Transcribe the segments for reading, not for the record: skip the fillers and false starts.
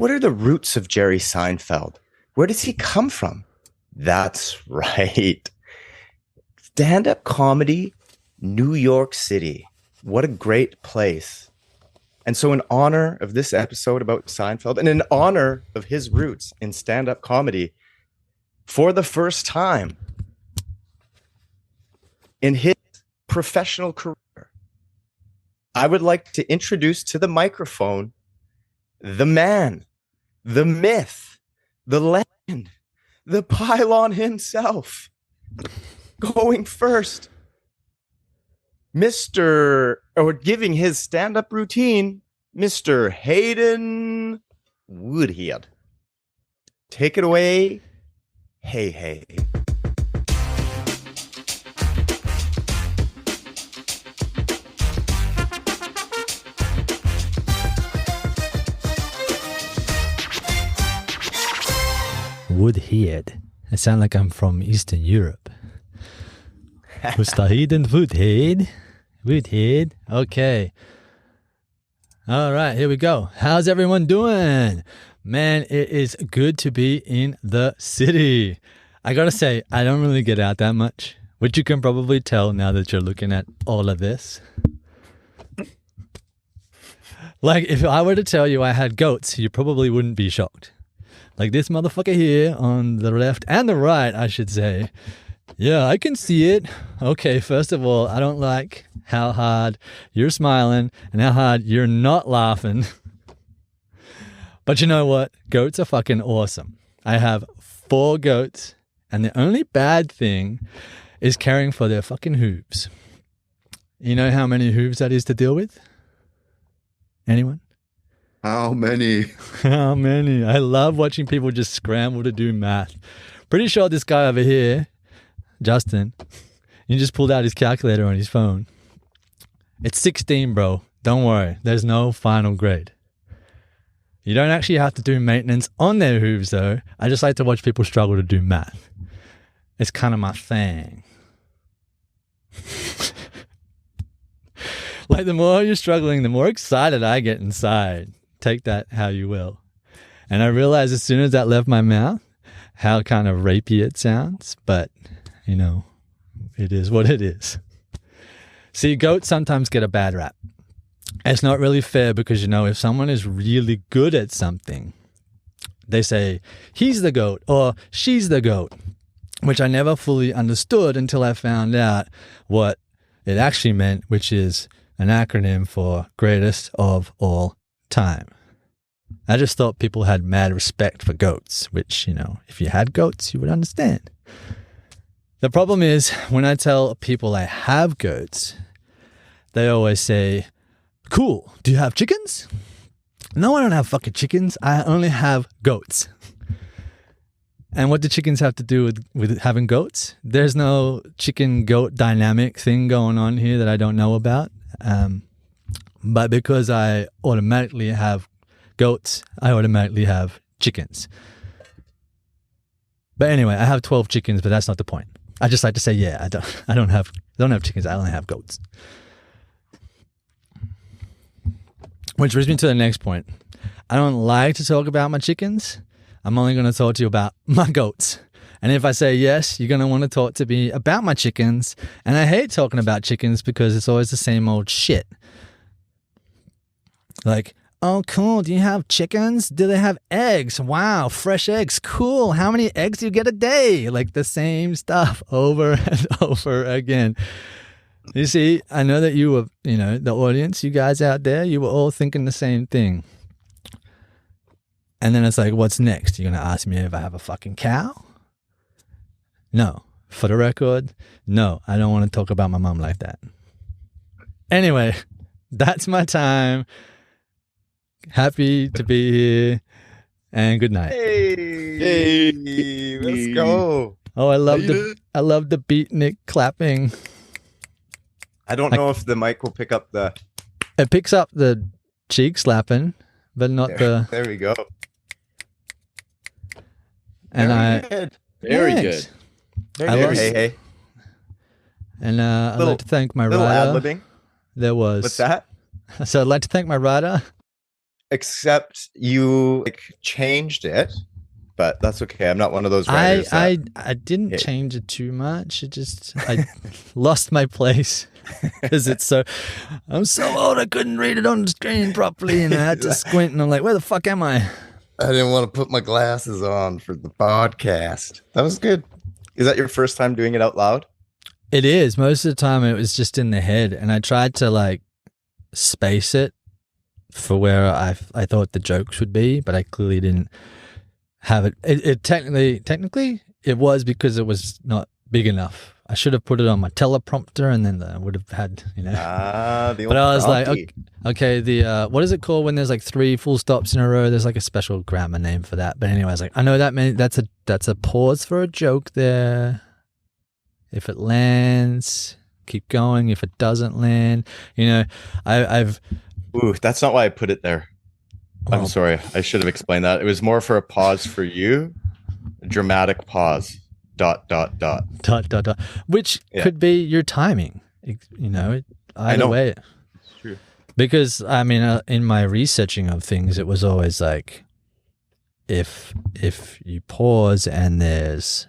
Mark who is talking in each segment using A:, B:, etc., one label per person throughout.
A: What are the roots of Jerry Seinfeld? Where does he come from? That's right. Stand-up comedy, New York City. What a great place. And so in honor of this episode about Seinfeld and in honor of his roots in stand-up comedy, for the first time in his professional career, I would like to introduce to the microphone the man, the myth, the legend, the pylon himself. Going first, giving his stand-up routine, Mr. Hayden Woodhead. Take it away. Hey.
B: Woodhead. I sound like I'm from Eastern Europe. Mr. Hayden Woodhead. Woodhead. Okay. All right, here we go. How's everyone doing? Man, it is good to be in the city. I gotta say, I don't really get out that much, which you can probably tell now that you're looking at all of this. Like, if I were to tell you I had goats, you probably wouldn't be shocked. Like this motherfucker here on the left and the right, I should say. Yeah, I can see it. Okay, first of all, I don't like how hard you're smiling and how hard you're not laughing. But you know what? Goats are fucking awesome. I have 4 goats, and the only bad thing is caring for their fucking hooves. You know how many hooves that is to deal with? Anyone?
C: How many?
B: How many? I love watching people just scramble to do math. Pretty sure this guy over here, Justin, he just pulled out his calculator on his phone. It's 16, bro. Don't worry. There's no final grade. You don't actually have to do maintenance on their hooves, though. I just like to watch people struggle to do math. It's kind of my thing. Like, the more you're struggling, the more excited I get inside. Take that how you will. And I realized as soon as that left my mouth, how kind of rapey it sounds. But, you know, it is what it is. See, goats sometimes get a bad rap. It's not really fair because, you know, if someone is really good at something, they say, he's the goat or she's the goat, which I never fully understood until I found out what it actually meant, which is an acronym for greatest of all time. I just thought people had mad respect for goats, which, you know, if you had goats, you would understand. The problem is when I tell people I have goats, they always say, cool, do you have chickens? No, I don't have fucking chickens. I only have goats. And what do chickens have to do with having goats? There's no chicken-goat dynamic thing going on here that I don't know about. But because I automatically have goats, I automatically have chickens. But anyway, I have 12 chickens, but that's not the point. I just like to say, yeah, I don't have chickens. I only have goats. Which brings me to the next point. I don't like to talk about my chickens. I'm only going to talk to you about my goats. And if I say yes, you're going to want to talk to me about my chickens. And I hate talking about chickens because it's always the same old shit. Like, oh, cool. Do you have chickens? Do they have eggs? Wow, fresh eggs. Cool. How many eggs do you get a day? Like the same stuff over and over again. You see, I know that you were, you know, the audience, you guys out there, you were all thinking the same thing. And then it's like, what's next? You're going to ask me if I have a fucking cow? No. For the record, no. I don't want to talk about my mom like that. Anyway, that's my time. Happy to be here. And good night.
A: Hey, let's go.
B: Oh, I love the beatnik clapping.
A: I don't know if the mic will pick up the...
B: It picks up the cheek slapping, but not
A: There we go.
B: And
C: Very good.
A: Hey.
B: And I'd like to thank my
A: little
B: writer.
A: ad-libbing.
B: There was.
A: What's that?
B: So I'd like to thank my writer.
A: except you like changed it, but that's okay. I'm not one of those writers.
B: I didn't change it too much. It just I lost my place because I'm so old I couldn't read it on the screen properly, and I had to squint, and I'm like, where the fuck am I?
A: I didn't want to put my glasses on for the podcast. That was good. Is that your first time doing it out loud?
B: It is. Most of the time it was just in the head, and I tried to like space it for where I thought the jokes would be, but I clearly didn't have it. It technically it was because it was not big enough. I should have put it on my teleprompter, and then I would have had,
A: the
B: but
A: old
B: I was
A: prompty.
B: like, okay, the what is it called when there's like 3 full stops in a row? There's like a special grammar name for that. But anyway, I was like, I know that's a pause for a joke there. If it lands, keep going. If it doesn't land, I've.
A: Ooh, that's not why I put it there. I'm
B: Well,
A: sorry. I should have explained that. It was more for a pause for you. A dramatic pause. ...
B: which
A: Yeah.
B: could be your timing. Either
A: know.
B: way.
A: It's true.
B: Because I mean, in my researching of things, it was always like, if you pause and there's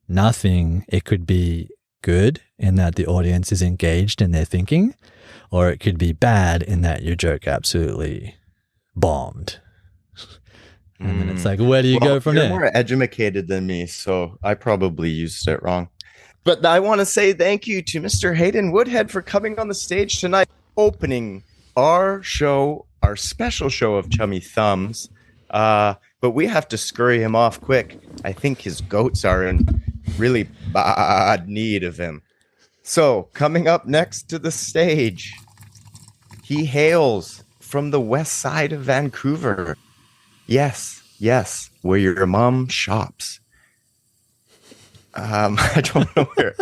B: nothing, it could be good in that the audience is engaged in their thinking, or it could be bad in that your joke absolutely bombed. And then it's like, where do you go from
A: you're
B: there?
A: more educated than me, so I probably used it wrong. But I want to say thank you to Mr. Hayden Woodhead for coming on the stage tonight, opening our show, our special show of Chummy Thumbs. But we have to scurry him off quick. I think his goats are in really bad need of him. So, coming up next to the stage, he hails from the west side of Vancouver. Yes, where your mom shops. I don't know where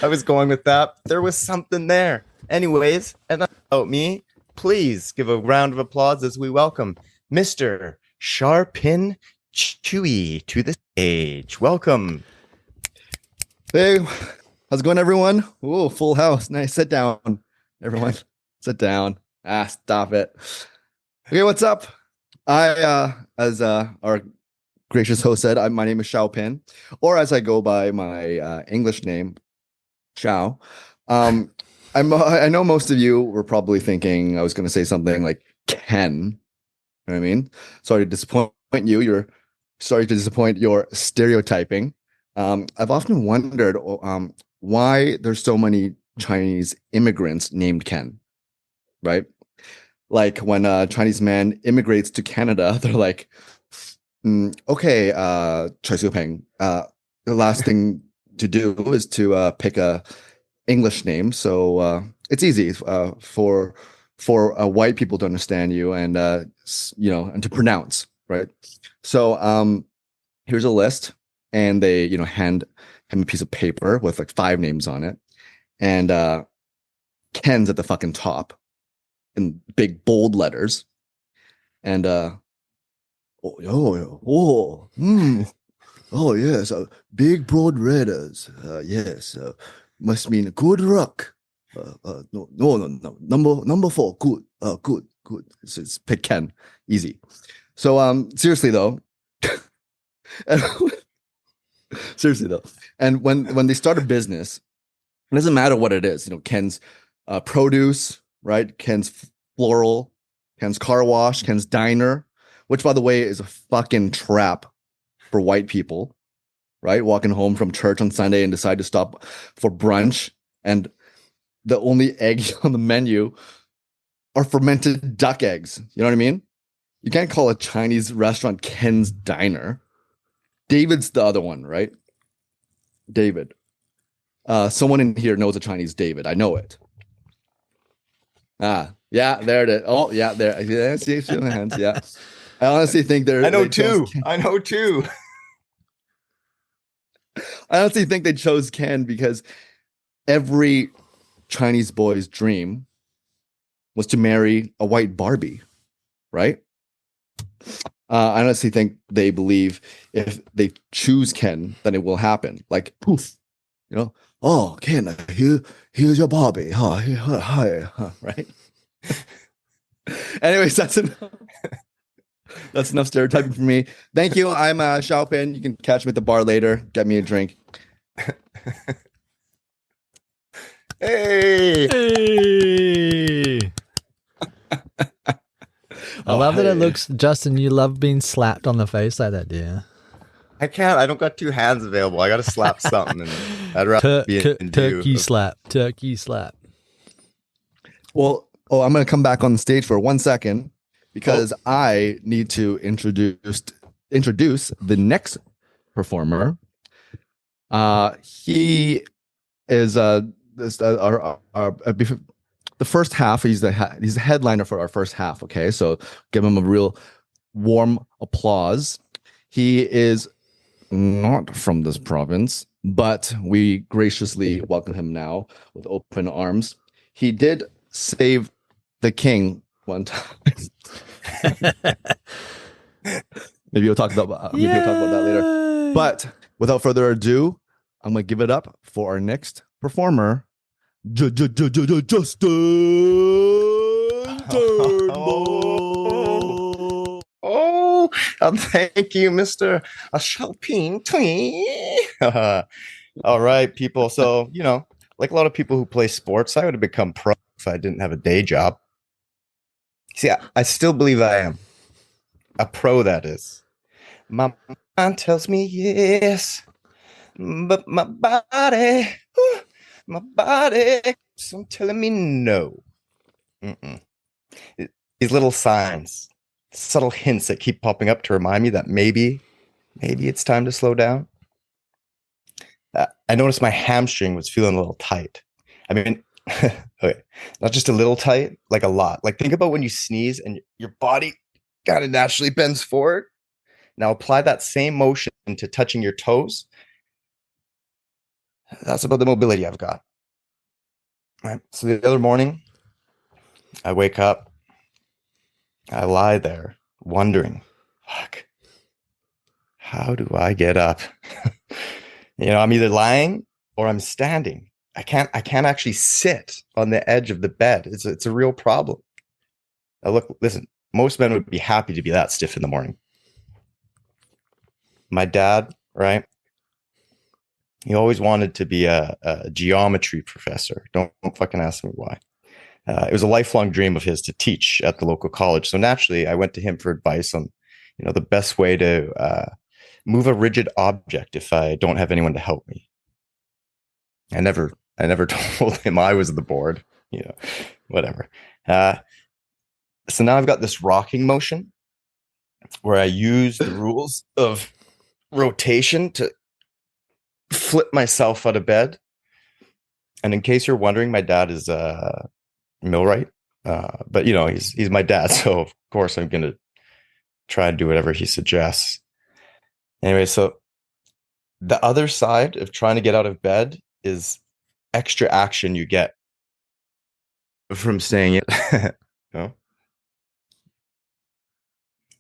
A: I was going with that. There was something there. Anyways, enough about me. Please give a round of applause as we welcome Mr. Sharpin Chewy to the stage. Welcome.
C: Hey, how's it going, everyone? Ooh, full house. Nice. Sit down, everyone. Sit down. Stop it. Okay, what's up? As our gracious host said, my name is Shao Pin, or as I go by my English name, Shao. I know most of you were probably thinking I was going to say something like Ken. You know what I mean? Sorry to disappoint you. Sorry to disappoint your stereotyping. I've often wondered why there's so many Chinese immigrants named Ken, right? Like when a Chinese man immigrates to Canada, they're like, okay, Chai Siu-ping, the last thing to do is to pick a English name. So it's easy for white people to understand you and and to pronounce, right? So here's a list, and they hand him a piece of paper with like 5 names on it, and Ken's at the fucking top in big bold letters, and yes, big broad letters, yes, must mean good luck. No, number 4, good, good. So it's pick Ken, easy. So seriously though, and when they start a business, it doesn't matter what it is. Ken's produce, right? Ken's floral, Ken's car wash, Ken's diner, which by the way is a fucking trap for white people, right? Walking home from church on Sunday and decide to stop for brunch, and the only eggs on the menu are fermented duck eggs. You know what I mean? You can't call a Chinese restaurant Ken's Diner. David's the other one, right? David. Someone in here knows a Chinese David. I know it. Yeah, there it is. Oh, yeah, there. Yeah, see my hands. Yeah. I honestly think they're.
A: I know two.
C: I honestly think they chose Ken because every Chinese boy's dream was to marry a white Barbie, right? I honestly think they believe if they choose Ken, then it will happen. Like poof, oh Ken, here's your Barbie, hi, right? Anyways, that's enough. That's enough stereotyping for me. Thank you. I'm Shao. You can catch me at the bar later. Get me a drink.
A: Hey.
B: Hey. I love that it looks, Justin, you love being slapped on the face like that, dear.
A: I can't. I don't got two hands available. I got to slap something. And I'd rather be in
B: turkey
A: view.
B: slap. Turkey slap.
C: Well, I'm going to come back on the stage for 1 second because I need to introduce the next performer. He is the first half. He's the headliner for our first half. Okay, so give him a real warm applause. He is not from this province, but we graciously welcome him now with open arms. He did save the king one time. Maybe we'll talk about that later. But without further ado, I'm gonna give it up for our next performer, Justin Turnbull.
A: Oh, thank you, Mr. Shopping Tween. All right, people. So, like a lot of people who play sports, I would have become pro if I didn't have a day job. See, I still believe I am a pro, that is. My mind tells me yes, but my body keeps on telling me no. These little signs, subtle hints that keep popping up to remind me that maybe it's time to slow down. I noticed my hamstring was feeling a little tight. I mean, okay, not just a little tight, like a lot. Like, think about when you sneeze and your body kind of naturally bends forward. Now apply that same motion to touching your toes. That's about the mobility I've got. All right. So the other morning, I wake up, I lie there wondering, fuck, how do I get up? I'm either lying or I'm standing. I can't actually sit on the edge of the bed. It's a real problem. Now listen, most men would be happy to be that stiff in the morning. My dad, right? He always wanted to be a geometry professor. Don't fucking ask me why. It was a lifelong dream of his to teach at the local college. So naturally, I went to him for advice on, the best way to move a rigid object if I don't have anyone to help me. I never told him I was the board, whatever. So now I've got this rocking motion where I use the rules of rotation to flip myself out of bed. And in case you're wondering, my dad is millwright, but he's my dad, so of course I'm gonna try and do whatever he suggests. Anyway, so the other side of trying to get out of bed is extra action you get from staying in.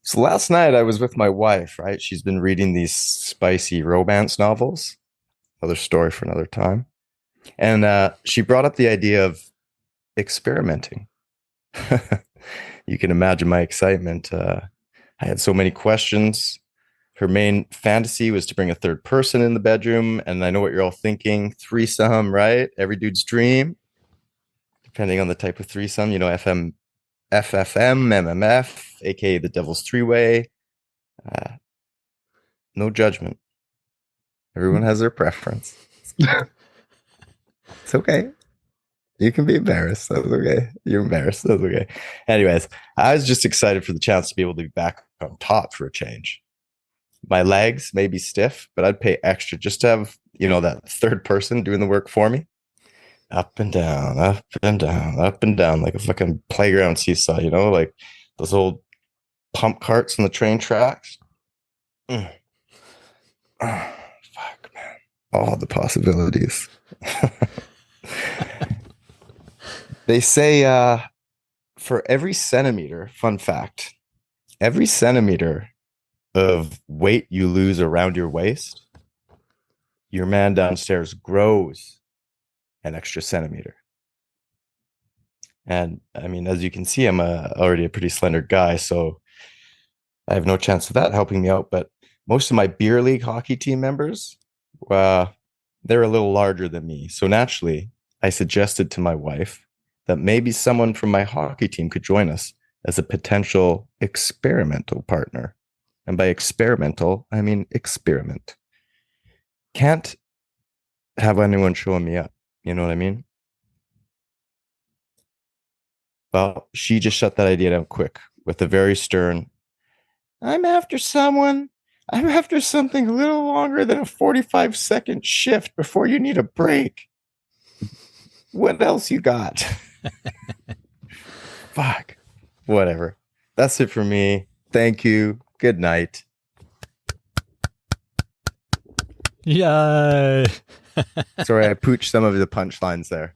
A: So last night I was with my wife, right? She's been reading these spicy romance novels. Another story for another time. And she brought up the idea of experimenting. You can imagine my excitement. I had so many questions. Her main fantasy was to bring a third person in the bedroom. And I know what you're all thinking. Threesome, right? Every dude's dream. Depending on the type of threesome, FFM, MMF, aka the devil's three-way. No judgment. Everyone has their preference. It's okay. You can be embarrassed. That's okay. You're embarrassed. That's okay. Anyways, I was just excited for the chance to be able to be back on top for a change. My legs may be stiff, but I'd pay extra just to have, that third person doing the work for me. Up and down, up and down, up and down, like a fucking playground seesaw, like those old pump carts on the train tracks. Oh, fuck, man. All the possibilities. They say for every centimeter, fun fact, every centimeter of weight you lose around your waist, your man downstairs grows an extra centimeter. And I mean, as you can see, I'm already a pretty slender guy, so I have no chance of that helping me out. But most of my beer league hockey team members, they're a little larger than me. So naturally, I suggested to my wife that maybe someone from my hockey team could join us as a potential experimental partner. And by experimental, I mean experiment. Can't have anyone showing me up. You know what I mean? Well, she just shut that idea down quick with a very stern, I'm after someone. I'm after something a little longer than a 45-second shift before you need a break. What else you got? Fuck. Whatever. That's it for me. Thank you. Good night.
B: Yay.
A: Sorry, I pooched some of the punchlines there.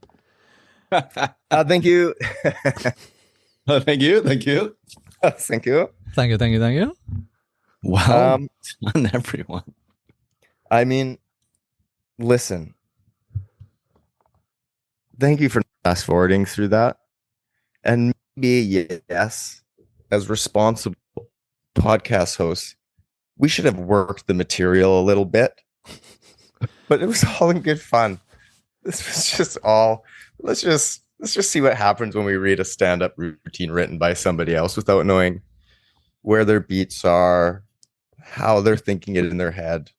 A: Thank you.
C: Thank you. Thank you.
A: Thank you.
B: Thank you.
C: Wow. On everyone.
A: I mean, listen. Thank you for fast forwarding through that. And maybe, yes, as responsible podcast hosts, we should have worked the material a little bit. But it was all in good fun. This was just all, let's just see what happens when we read a stand-up routine written by somebody else without knowing where their beats are, how they're thinking it in their head.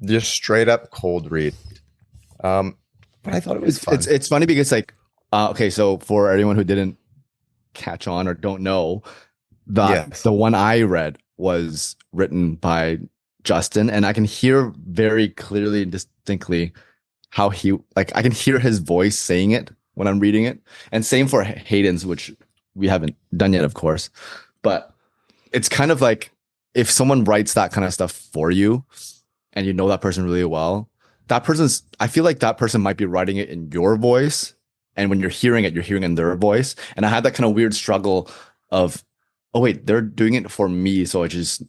A: Just straight up cold read. But I thought it was fun.
C: It's funny because okay, so for anyone who didn't catch on or don't know, the one I read was written by Justin, and I can hear very clearly and distinctly how I can hear his voice saying it when I'm reading it. And same for Hayden's, which we haven't done yet, of course. But it's kind of like if someone writes that kind of stuff for you and you know that person really well, I feel like that person might be writing it in your voice. And when you're hearing it, you're hearing in their voice. And I had that kind of weird struggle of, oh wait, they're doing it for me. So I should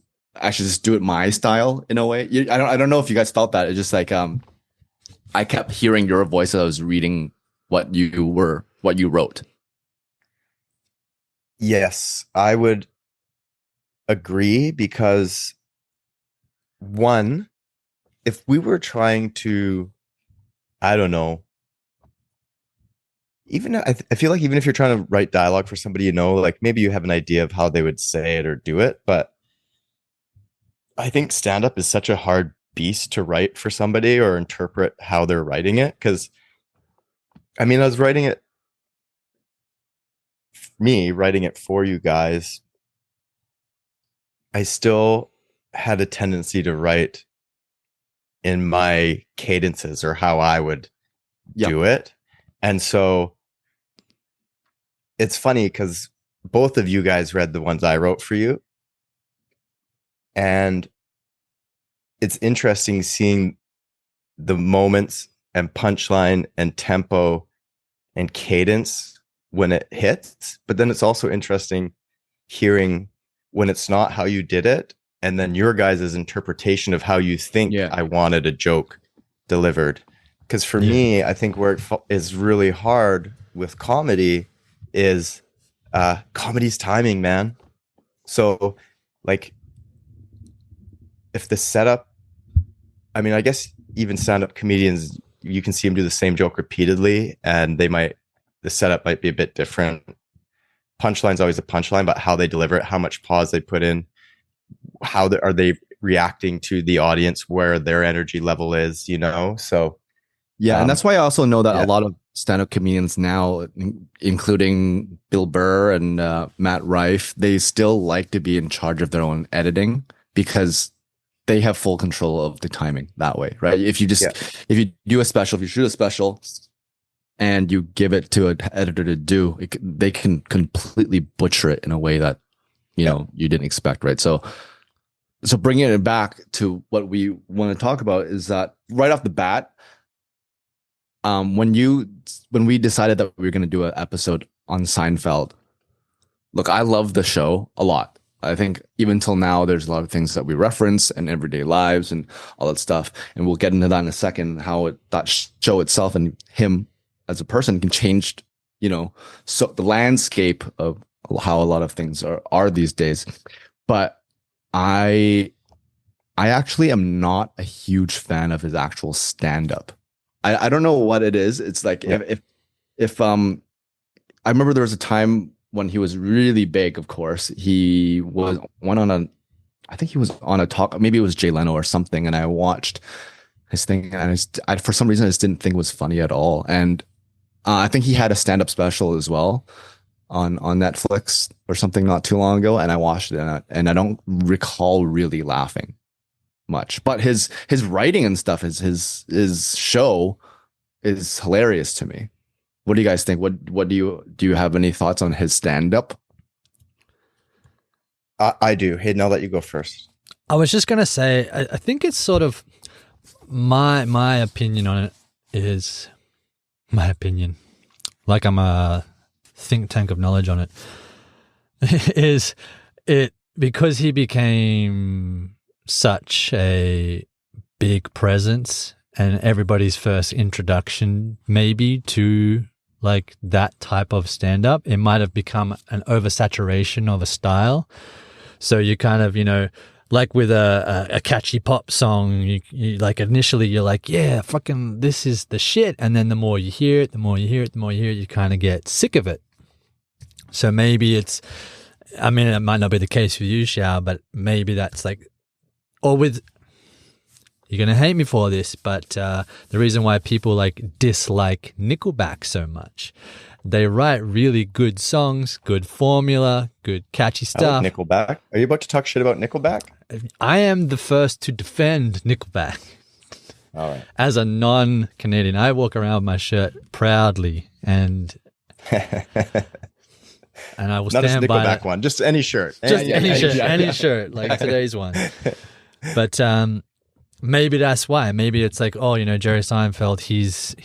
C: just do it my style in a way. I don't know if you guys felt that. It's just like, I kept hearing your voice as I was reading what you wrote.
A: Yes, I would agree because one, if we were trying to, I don't know, even I feel like even if you're trying to write dialogue for somebody, like maybe you have an idea of how they would say it or do it, but I think stand-up is such a hard beast to write for somebody or interpret how they're writing it. Because I mean, I was writing it for you guys. I still had a tendency to write in my cadences or how I would do it. And so it's funny because both of you guys read the ones I wrote for you. And it's interesting seeing the moments and punchline and tempo and cadence when it hits. But then it's also interesting hearing when it's not how you did it. And then your guys' interpretation of how you think I wanted a joke delivered. Because for me, I think where it is really hard with comedy is comedy's timing, man. So like, if the setup, I mean, I guess even stand-up comedians, you can see them do the same joke repeatedly and the setup might be a bit different. Punchline's always a punchline, but how they deliver it, how much pause they put in, how are they reacting to the audience, where their energy level is, So
C: and that's why I also know that a lot of stand-up comedians now, including Bill Burr and Matt Rife, they still like to be in charge of their own editing because they have full control of the timing that way, right? If you do a special, if you shoot a special and you give it to an editor to do, they can completely butcher it in a way that, you didn't expect, right? So bringing it back to what we want to talk about is that right off the bat, when we decided that we were going to do an episode on Seinfeld, look, I love the show a lot. I think even till now, there's a lot of things that we reference in everyday lives and all that stuff. And we'll get into that in a second, how that show itself and him as a person can change, so the landscape of how a lot of things are these days. But I actually am not a huge fan of his actual stand-up. I don't know what it is. It's like if I remember there was a time when he was really big, of course. He was I think he was on a talk, maybe it was Jay Leno or something, and I watched his thing, and I for some reason I just didn't think it was funny at all. And I think he had a stand-up special as well on Netflix or something not too long ago, and I watched it, and I don't recall really laughing much. But his writing and stuff, his show is hilarious to me. What do you guys think? What do you have any thoughts on his stand-up?
A: I do. Hayden, I'll let you go first.
B: I was just gonna say, I think it's sort of my opinion on it is my opinion. Like I'm a think tank of knowledge on it. Is it because he became such a big presence and everybody's first introduction maybe to like that type of stand-up, it might have become an oversaturation of a style. So you kind of, like with a catchy pop song, you like initially you're like, yeah, fucking this is the shit. And then the more you hear it, you kind of get sick of it. So maybe it might not be the case for you, Shao, but maybe that's like, or with, you're going to hate me for this, but the reason why people like dislike Nickelback so much, they write really good songs, good formula, good catchy stuff.
A: I like Nickelback. Are you about to talk shit about Nickelback?
B: I am the first to defend Nickelback.
A: All right.
B: As a non-Canadian, I walk around with my shirt proudly and I will
A: not
B: stand
A: a
B: by
A: Nickelback
B: it.
A: one, just any shirt.
B: Any shirt, like today's one. But maybe that's why. Maybe it's like, Jerry Seinfeld, he's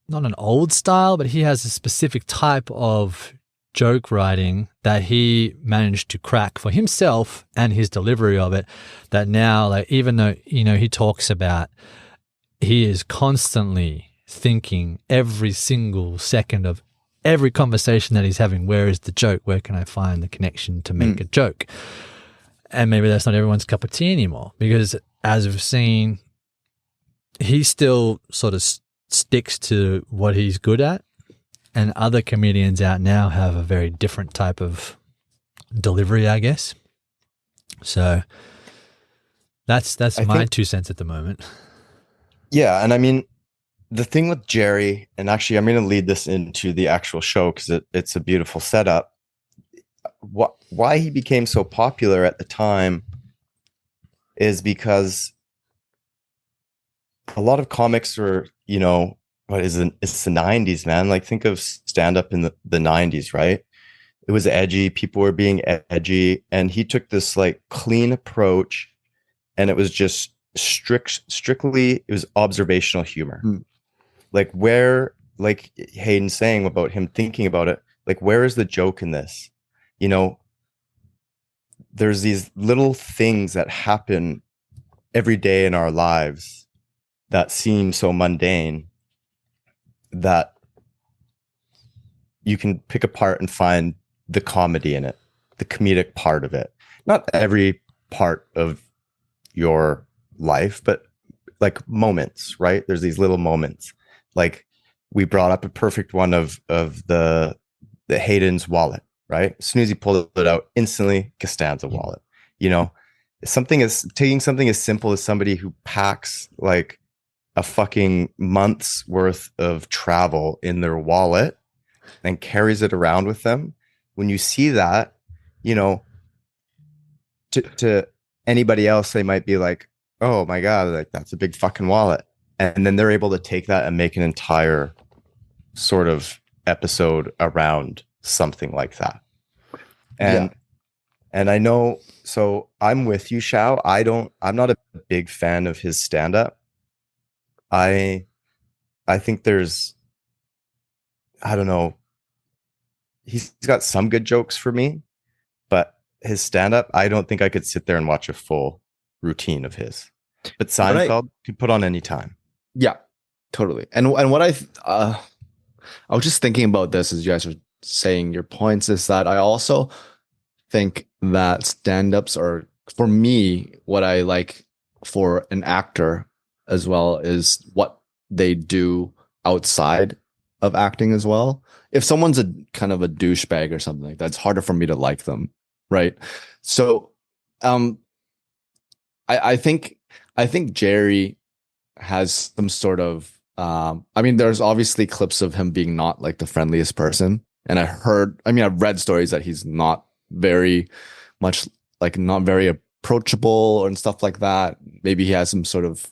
B: not an old style, but he has a specific type of joke writing that he managed to crack for himself and his delivery of it, that now, like, even though, he talks about, he is constantly thinking every single second of every conversation that he's having, where is the joke? Where can I find the connection to make a joke? And maybe that's not everyone's cup of tea anymore, because as we've seen, he still sort of sticks to what he's good at, and other comedians out now have a very different type of delivery, I guess. So that's my 2 cents at the moment.
A: Yeah, and I mean, the thing with Jerry, and actually I'm going to lead this into the actual show because it's a beautiful setup. Why he became so popular at the time is because a lot of comics were, it's the 90s, man. Like, think of stand-up in the 90s, right? It was edgy. People were being edgy. And he took this like clean approach, and it was just strictly, it was observational humor. Like, like Hayden's saying about him thinking about it, like, where is the joke in this? There's these little things that happen every day in our lives that seem so mundane that you can pick apart and find the comedy in it, the comedic part of it. Not every part of your life, but like moments, right? There's these little moments. Like, we brought up a perfect one of the Hayden's wallet, right? As soon as he pulled it out, instantly Costanza wallet. Taking something as simple as somebody who packs like a fucking month's worth of travel in their wallet and carries it around with them. When you see that, to anybody else, they might be like, oh my God, like, that's a big fucking wallet. And then they're able to take that and make an entire sort of episode around something like that. And I know, so I'm with you, Shao. I'm not a big fan of his stand-up. I think I don't know, he's got some good jokes for me, but his stand-up, I don't think I could sit there and watch a full routine of his. But Seinfeld could put on any time.
C: Yeah, totally. And what I was just thinking about this as you guys were saying your points, is that I also think that stand-ups are, for me, what I like for an actor as well is what they do outside of acting as well. If someone's a kind of a douchebag or something like that, it's harder for me to like them, right? So, I think Jerry has some sort of I mean, there's obviously clips of him being not like the friendliest person. And I've read stories that he's not very much, like, not very approachable and stuff like that. Maybe he has some sort of,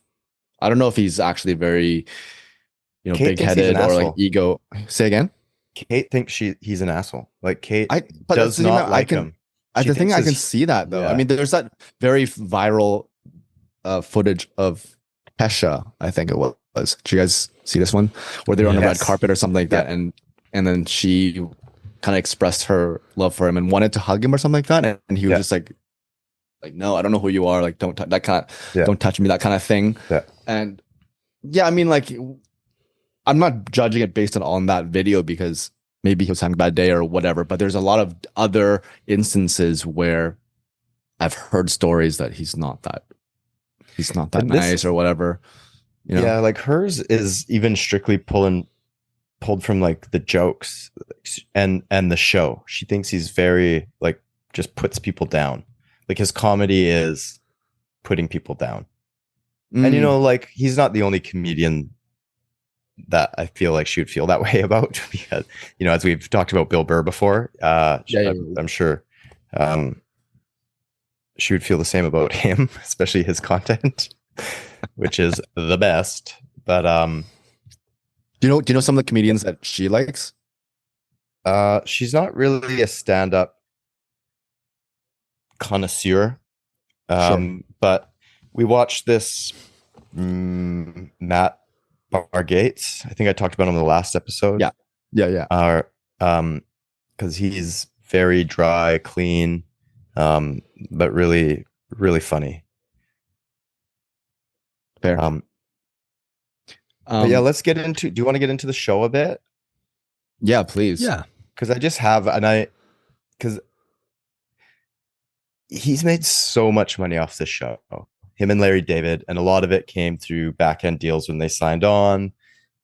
C: I don't know if he's actually very,
A: Kate thinks he's
C: big-headed
A: an
C: or like
A: asshole.
C: ego. Say again?
A: Kate thinks he's an asshole. Like Kate
C: But that's
A: does
C: the thing
A: not
C: that
A: like him. She
C: the thing
A: thinks
C: I can
A: his-
C: see that though. I
A: Yeah.
C: mean, there's that very viral footage of Kesha, I think it was. Did you guys see this one where they're on a red
A: Yes.
C: carpet or something like that, and then she kind of expressed her love for him and wanted to hug him or something like that, and he was
A: Yeah.
C: just like, no, I don't know who you are, like, don't that kind
A: Yeah.
C: don't touch me, that kind of thing.
A: Yeah.
C: And yeah, I mean, like, I'm not judging it based on that video because maybe he was having a bad day or whatever, but there's a lot of other instances where I've heard stories that he's not that
A: And this-
C: nice or whatever.
A: Yeah, like hers is even strictly pulled from like the jokes and the show. She thinks he's very, like, just puts people down. Like his comedy is putting people down. And like he's not the only comedian that I feel like she would feel that way about, because as we've talked about Bill Burr before, I'm sure she would feel the same about him, especially his content, which is the best. But
C: do you know some of the comedians that she likes?
A: she's not really a stand-up connoisseur.
C: Sure.
A: But we watched this Matt Gates. I think I talked about him in the last episode.
C: Yeah.
A: Because he's very dry, clean, but really, really funny.
C: Fair.
A: But yeah, let's get into. Do you want to get into the show a bit?
C: Yeah, please.
B: Yeah.
A: Because I just have, because he's made so much money off this show. Him and Larry David, and a lot of it came through back end deals when they signed on,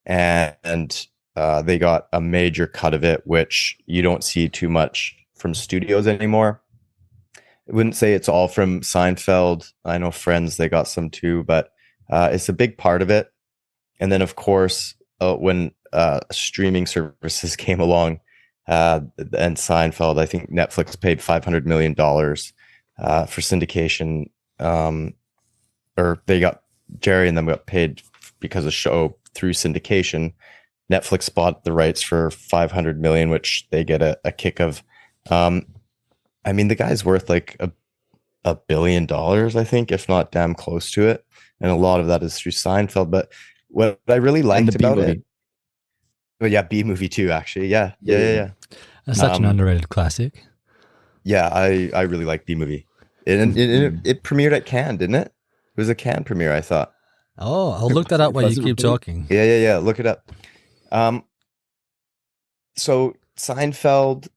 A: and they got a major cut of it, which you don't see too much from studios anymore. I wouldn't say it's all from Seinfeld. I know Friends, they got some too, but it's a big part of it. And then, of course, when streaming services came along and Seinfeld, I think Netflix paid $500 million for syndication. Or they got, Jerry and them got paid because of show through syndication. Netflix bought the rights for $500 million, which they get a kick of. I mean, the guy's worth like $1 billion, I think, if not damn close to it. And a lot of that is through Seinfeld. But what I really liked about it, well, yeah, B movie too, actually. Yeah.
B: That's such an underrated classic.
A: Yeah, I really like B movie. It premiered at Cannes, didn't it? It was a Cannes premiere, I thought.
B: Oh, I'll look that up while you keep talking.
A: Yeah. Look it up. So Seinfeld,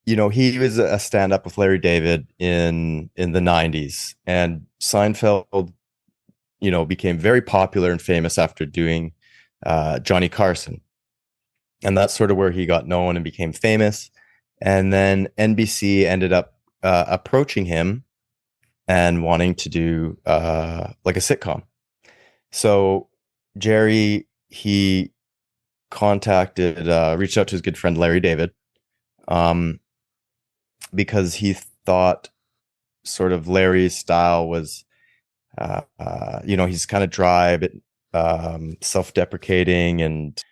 A: he was a stand-up with Larry David in the 90s, and Seinfeld, became very popular and famous after doing Johnny Carson. And that's sort of where he got known and became famous. And then NBC ended up approaching him and wanting to do like a sitcom. So Jerry, he reached out to his good friend Larry David, because he thought sort of Larry's style was, he's kind of dry, but self-deprecating, and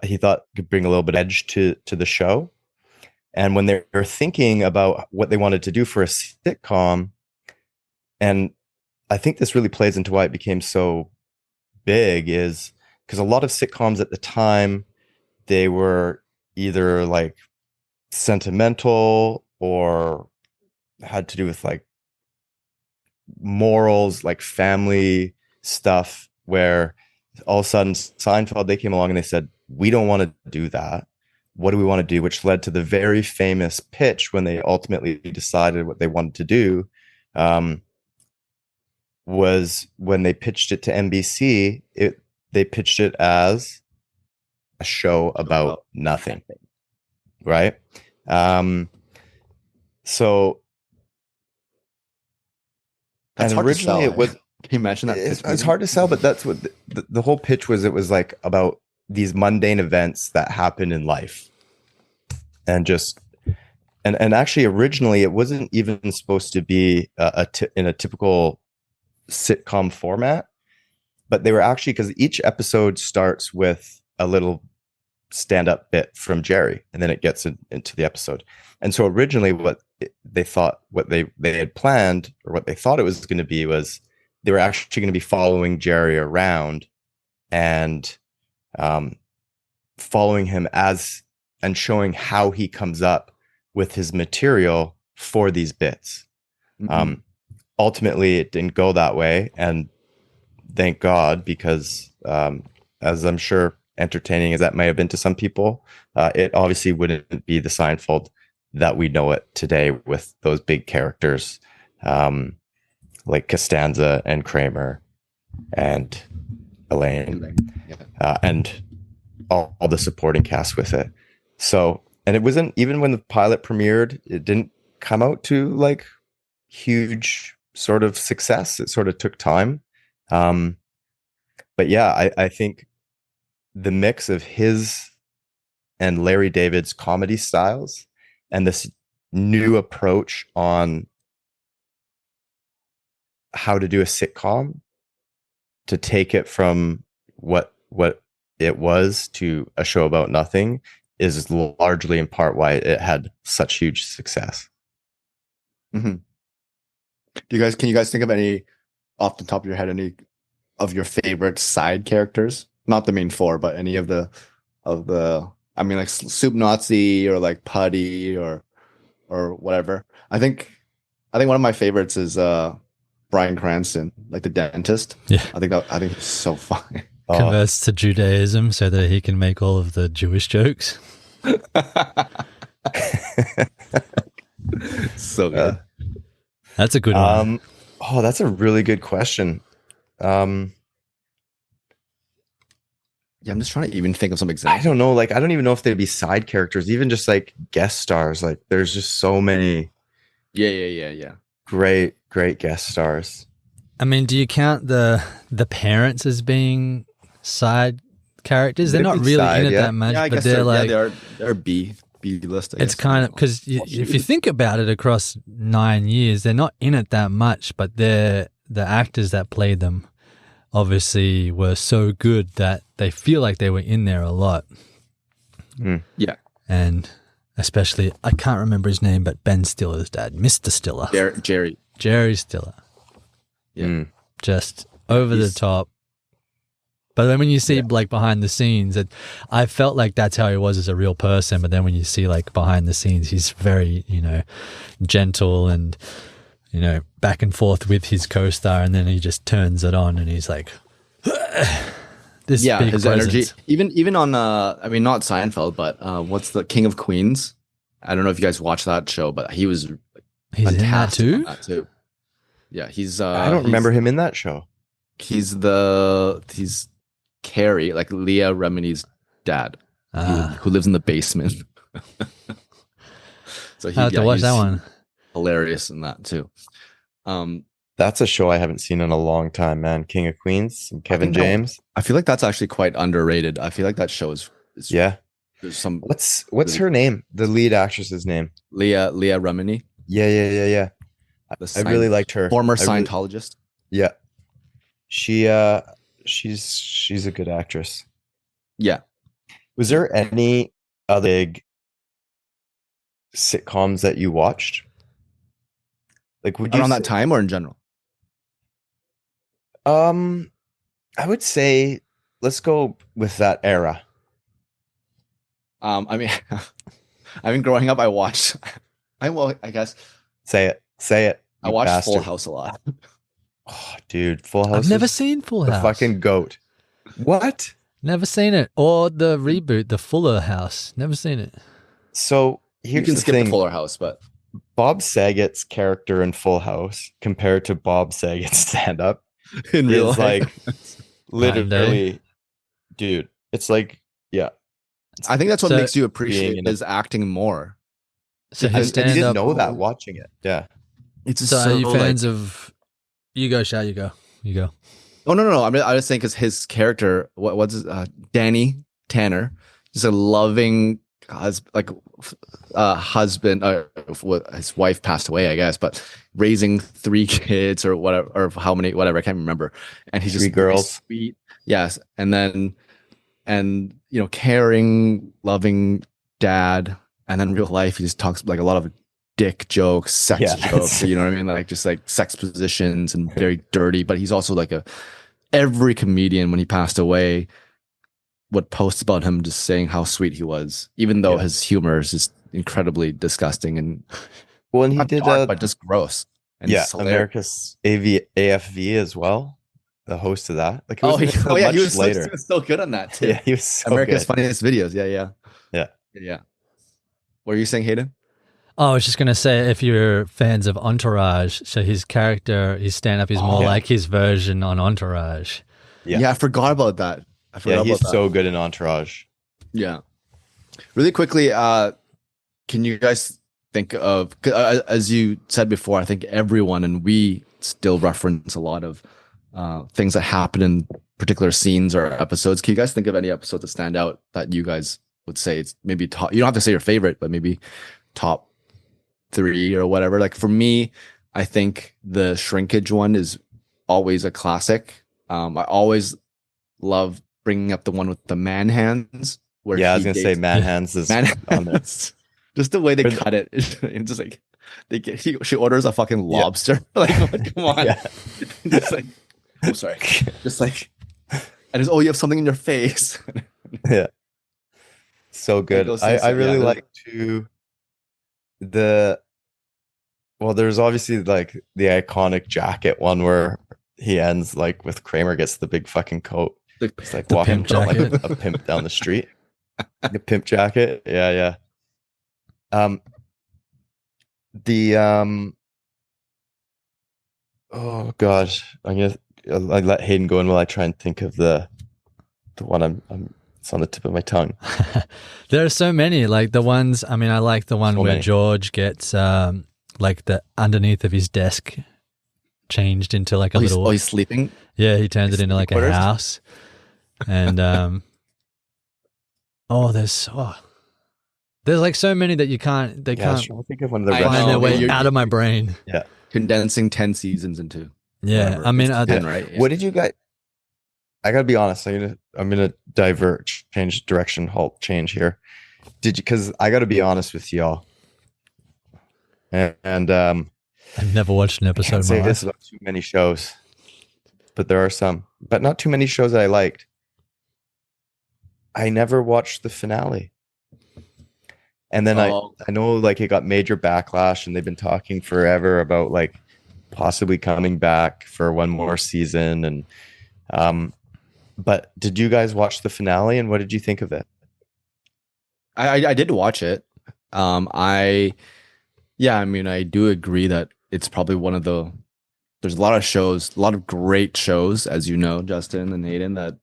A: he thought could bring a little bit of edge to the show. And when they were thinking about what they wanted to do for a sitcom, and I think this really plays into why it became so big, is because a lot of sitcoms at the time, they were either like sentimental or had to do with like morals, like family stuff, where all of a sudden Seinfeld, they came along and they said, we don't want to do that. What do we want to do? Which led to the very famous pitch when they ultimately decided what they wanted to do. Was when they pitched it to NBC, they pitched it as a show about nothing, right? So,
C: That's
A: and
C: hard to sell,
A: originally it was.
C: Can you imagine that?
A: It's hard to sell, but that's what the whole pitch was. It was like about these mundane events that happen in life, and just and actually originally it wasn't even supposed to be in a typical sitcom format, but they were actually, because each episode starts with a little stand-up bit from Jerry, and then it gets into the episode. And so originally what they had planned, or what they thought it was going to be, was they were actually going to be following Jerry around and following him and showing how he comes up with his material for these bits. Mm-hmm. Ultimately, it didn't go that way, and thank God, because as I'm sure entertaining as that may have been to some people, it obviously wouldn't be the Seinfeld that we know it today, with those big characters like Costanza and Kramer and Elaine, and all the supporting cast with it. So, and it wasn't, even when the pilot premiered, it didn't come out to like huge sort of success. It sort of took time. But yeah, I think the mix of his and Larry David's comedy styles and this new approach on how to do a sitcom, to take it from what it was to a show about nothing, is largely in part why it had such huge success.
C: Mm-hmm. Can you guys think of any, off the top of your head, any of your favorite side characters? Not the main four, but any of the I mean, like Soup Nazi or like Putty or whatever. I think one of my favorites is Bryan Cranston, like the dentist.
B: Yeah,
C: I think it's so funny.
B: Converts to Judaism so that he can make all of the Jewish jokes.
C: So good.
B: That's a good one.
A: That's a really good question.
C: Yeah, I'm just trying to even think of some examples.
A: I don't know. Like, I don't even know if they'd be side characters, even just like guest stars. Like, there's just so many.
C: Yeah.
A: Great guest stars.
B: I mean, do you count the parents as being side characters? They're not really in it that much, but they're like
C: they're B list.
B: It's kind of because if you think about it, across 9 years, they're not in it that much, but the actors that played them obviously were so good that they feel like they were in there a lot.
C: Yeah,
B: and especially, I can't remember his name, but Ben Stiller's dad, Mr. Stiller, Jerry Stiller.
C: Yeah,
B: just over the top. But then when you see like behind the scenes, I felt like that's how he was as a real person. But then when you see like behind the scenes, he's very, gentle and, back and forth with his co-star. And then he just turns it on and he's like, this big
C: his
B: presence.
C: Energy. Even on, I mean, not Seinfeld, but what's the King of Queens? I don't know if you guys watch that show, but he's
B: in that too?
C: Yeah,
A: I don't remember him in that show.
C: He's Carrie, like Leah Remini's dad, who lives in the basement. So
B: I have to watch that one.
C: Hilarious in that too.
A: That's a show I haven't seen in a long time, man. King of Queens and Kevin James.
C: I feel like that's actually quite underrated. I feel like that show is
A: yeah.
C: There's some.
A: What's her name? The lead actress's name?
C: Leah Remini.
A: Yeah. I really liked her.
C: Former Scientologist.
A: Yeah. She's a good actress.
C: Yeah.
A: Was there any other big sitcoms that you watched? Like, would you
C: around that time or in general?
A: I would say let's go with that era.
C: I mean, growing up, I watched. I guess.
A: Say it.
C: I watched Full House a lot.
A: Oh, dude, Full House.
B: I've never seen Full House.
A: The fucking goat. What?
B: Never seen it. Or the reboot, the Fuller House. Never seen it.
A: So
C: You
A: here's
C: can
A: the
C: skip
A: thing.
C: the Fuller House, but
A: Bob Saget's character in Full House compared to Bob Saget's stand-up
C: in real
A: is
C: life,
A: like literally, dude. It's like, yeah.
C: I think that's what
B: So-
C: makes you
A: Being
C: appreciate
A: in a-
C: his acting more.
B: So
A: And
B: his
A: you
B: stand
A: didn't
B: up.
A: know that watching it. Yeah.
C: It's just
B: So are you
C: like-
B: fans of? You go, Shao. You go. You go.
C: Oh no! I was saying because his character, what's his, Danny Tanner, just a loving husband. His wife passed away, I guess, but raising 3 kids or whatever, or how many, whatever, I can't remember. And he's
A: 3
C: just very
A: girls.
C: sweet, yes. And caring, loving dad. And then real life, he just talks like a lot of dick jokes, sex jokes. You know what I mean? Like just like sex positions and very dirty. But he's also like every comedian when he passed away would post about him just saying how sweet he was, even though his humor is just incredibly disgusting and
A: Well, and he
C: not
A: did
C: dark, but just gross. And it's hilarious.
A: America's AFV as well. The host of that. Like, it was
C: he
A: much
C: was
A: later.
C: he was so good on that too.
A: Yeah, he was so
C: America's
A: good.
C: Funniest Videos. Yeah. What are you saying, Hayden?
B: Oh, I was just gonna say, if you're fans of Entourage, so his character, his stand-up is more like his version on Entourage.
A: Yeah.
C: I forgot about that.
A: He's so good in Entourage.
C: Yeah. Really quickly, can you guys think of, as you said before, I think everyone, and we still reference a lot of things that happen in particular scenes or episodes. Can you guys think of any episodes that stand out that you guys would say it's maybe top? You don't have to say your favorite, but maybe top 3 or whatever. Like for me, I think the shrinkage one is always a classic. I always love bringing up the one with the man hands. Where
A: I was gonna say man hands is on there.
C: Just the way they cut it. It's just like she orders a fucking lobster. Like, come on. Just like, I'm sorry. Just like, and it's, you have something in your face.
A: Yeah. So good. I really like there's obviously like the iconic jacket one where he ends like with Kramer gets the big fucking coat. It's like walking down like a pimp down the street. The pimp jacket. Yeah. Oh gosh, I let Hayden go in while I try and think of the one it's on the tip of my tongue.
B: There are so many, like the ones, I mean, I like the one where George gets like the underneath of his desk changed into like a little.
C: He's sleeping.
B: Yeah, he turns it into like a house. And there's like so many that you can't. They can't
A: think of one of the
B: find their way out of my brain.
A: Yeah,
C: condensing 10 seasons into.
B: Yeah,
C: whatever.
B: I mean,
C: 10, right? Yeah.
A: What did you guys? I gotta be honest. I'm gonna diverge, change direction, change here. Did you? Because I gotta be honest with y'all. And
B: I've never watched an episode.
A: Can't say this about too many shows, but there are some, but not too many shows that I liked. I never watched the finale. And then I know like it got major backlash and they've been talking forever about like possibly coming back for one more season. And but did you guys watch the finale and what did you think of it?
C: I did watch it. I mean, I do agree that it's probably there's a lot of shows, a lot of great shows, as you know, Justin and Hayden, that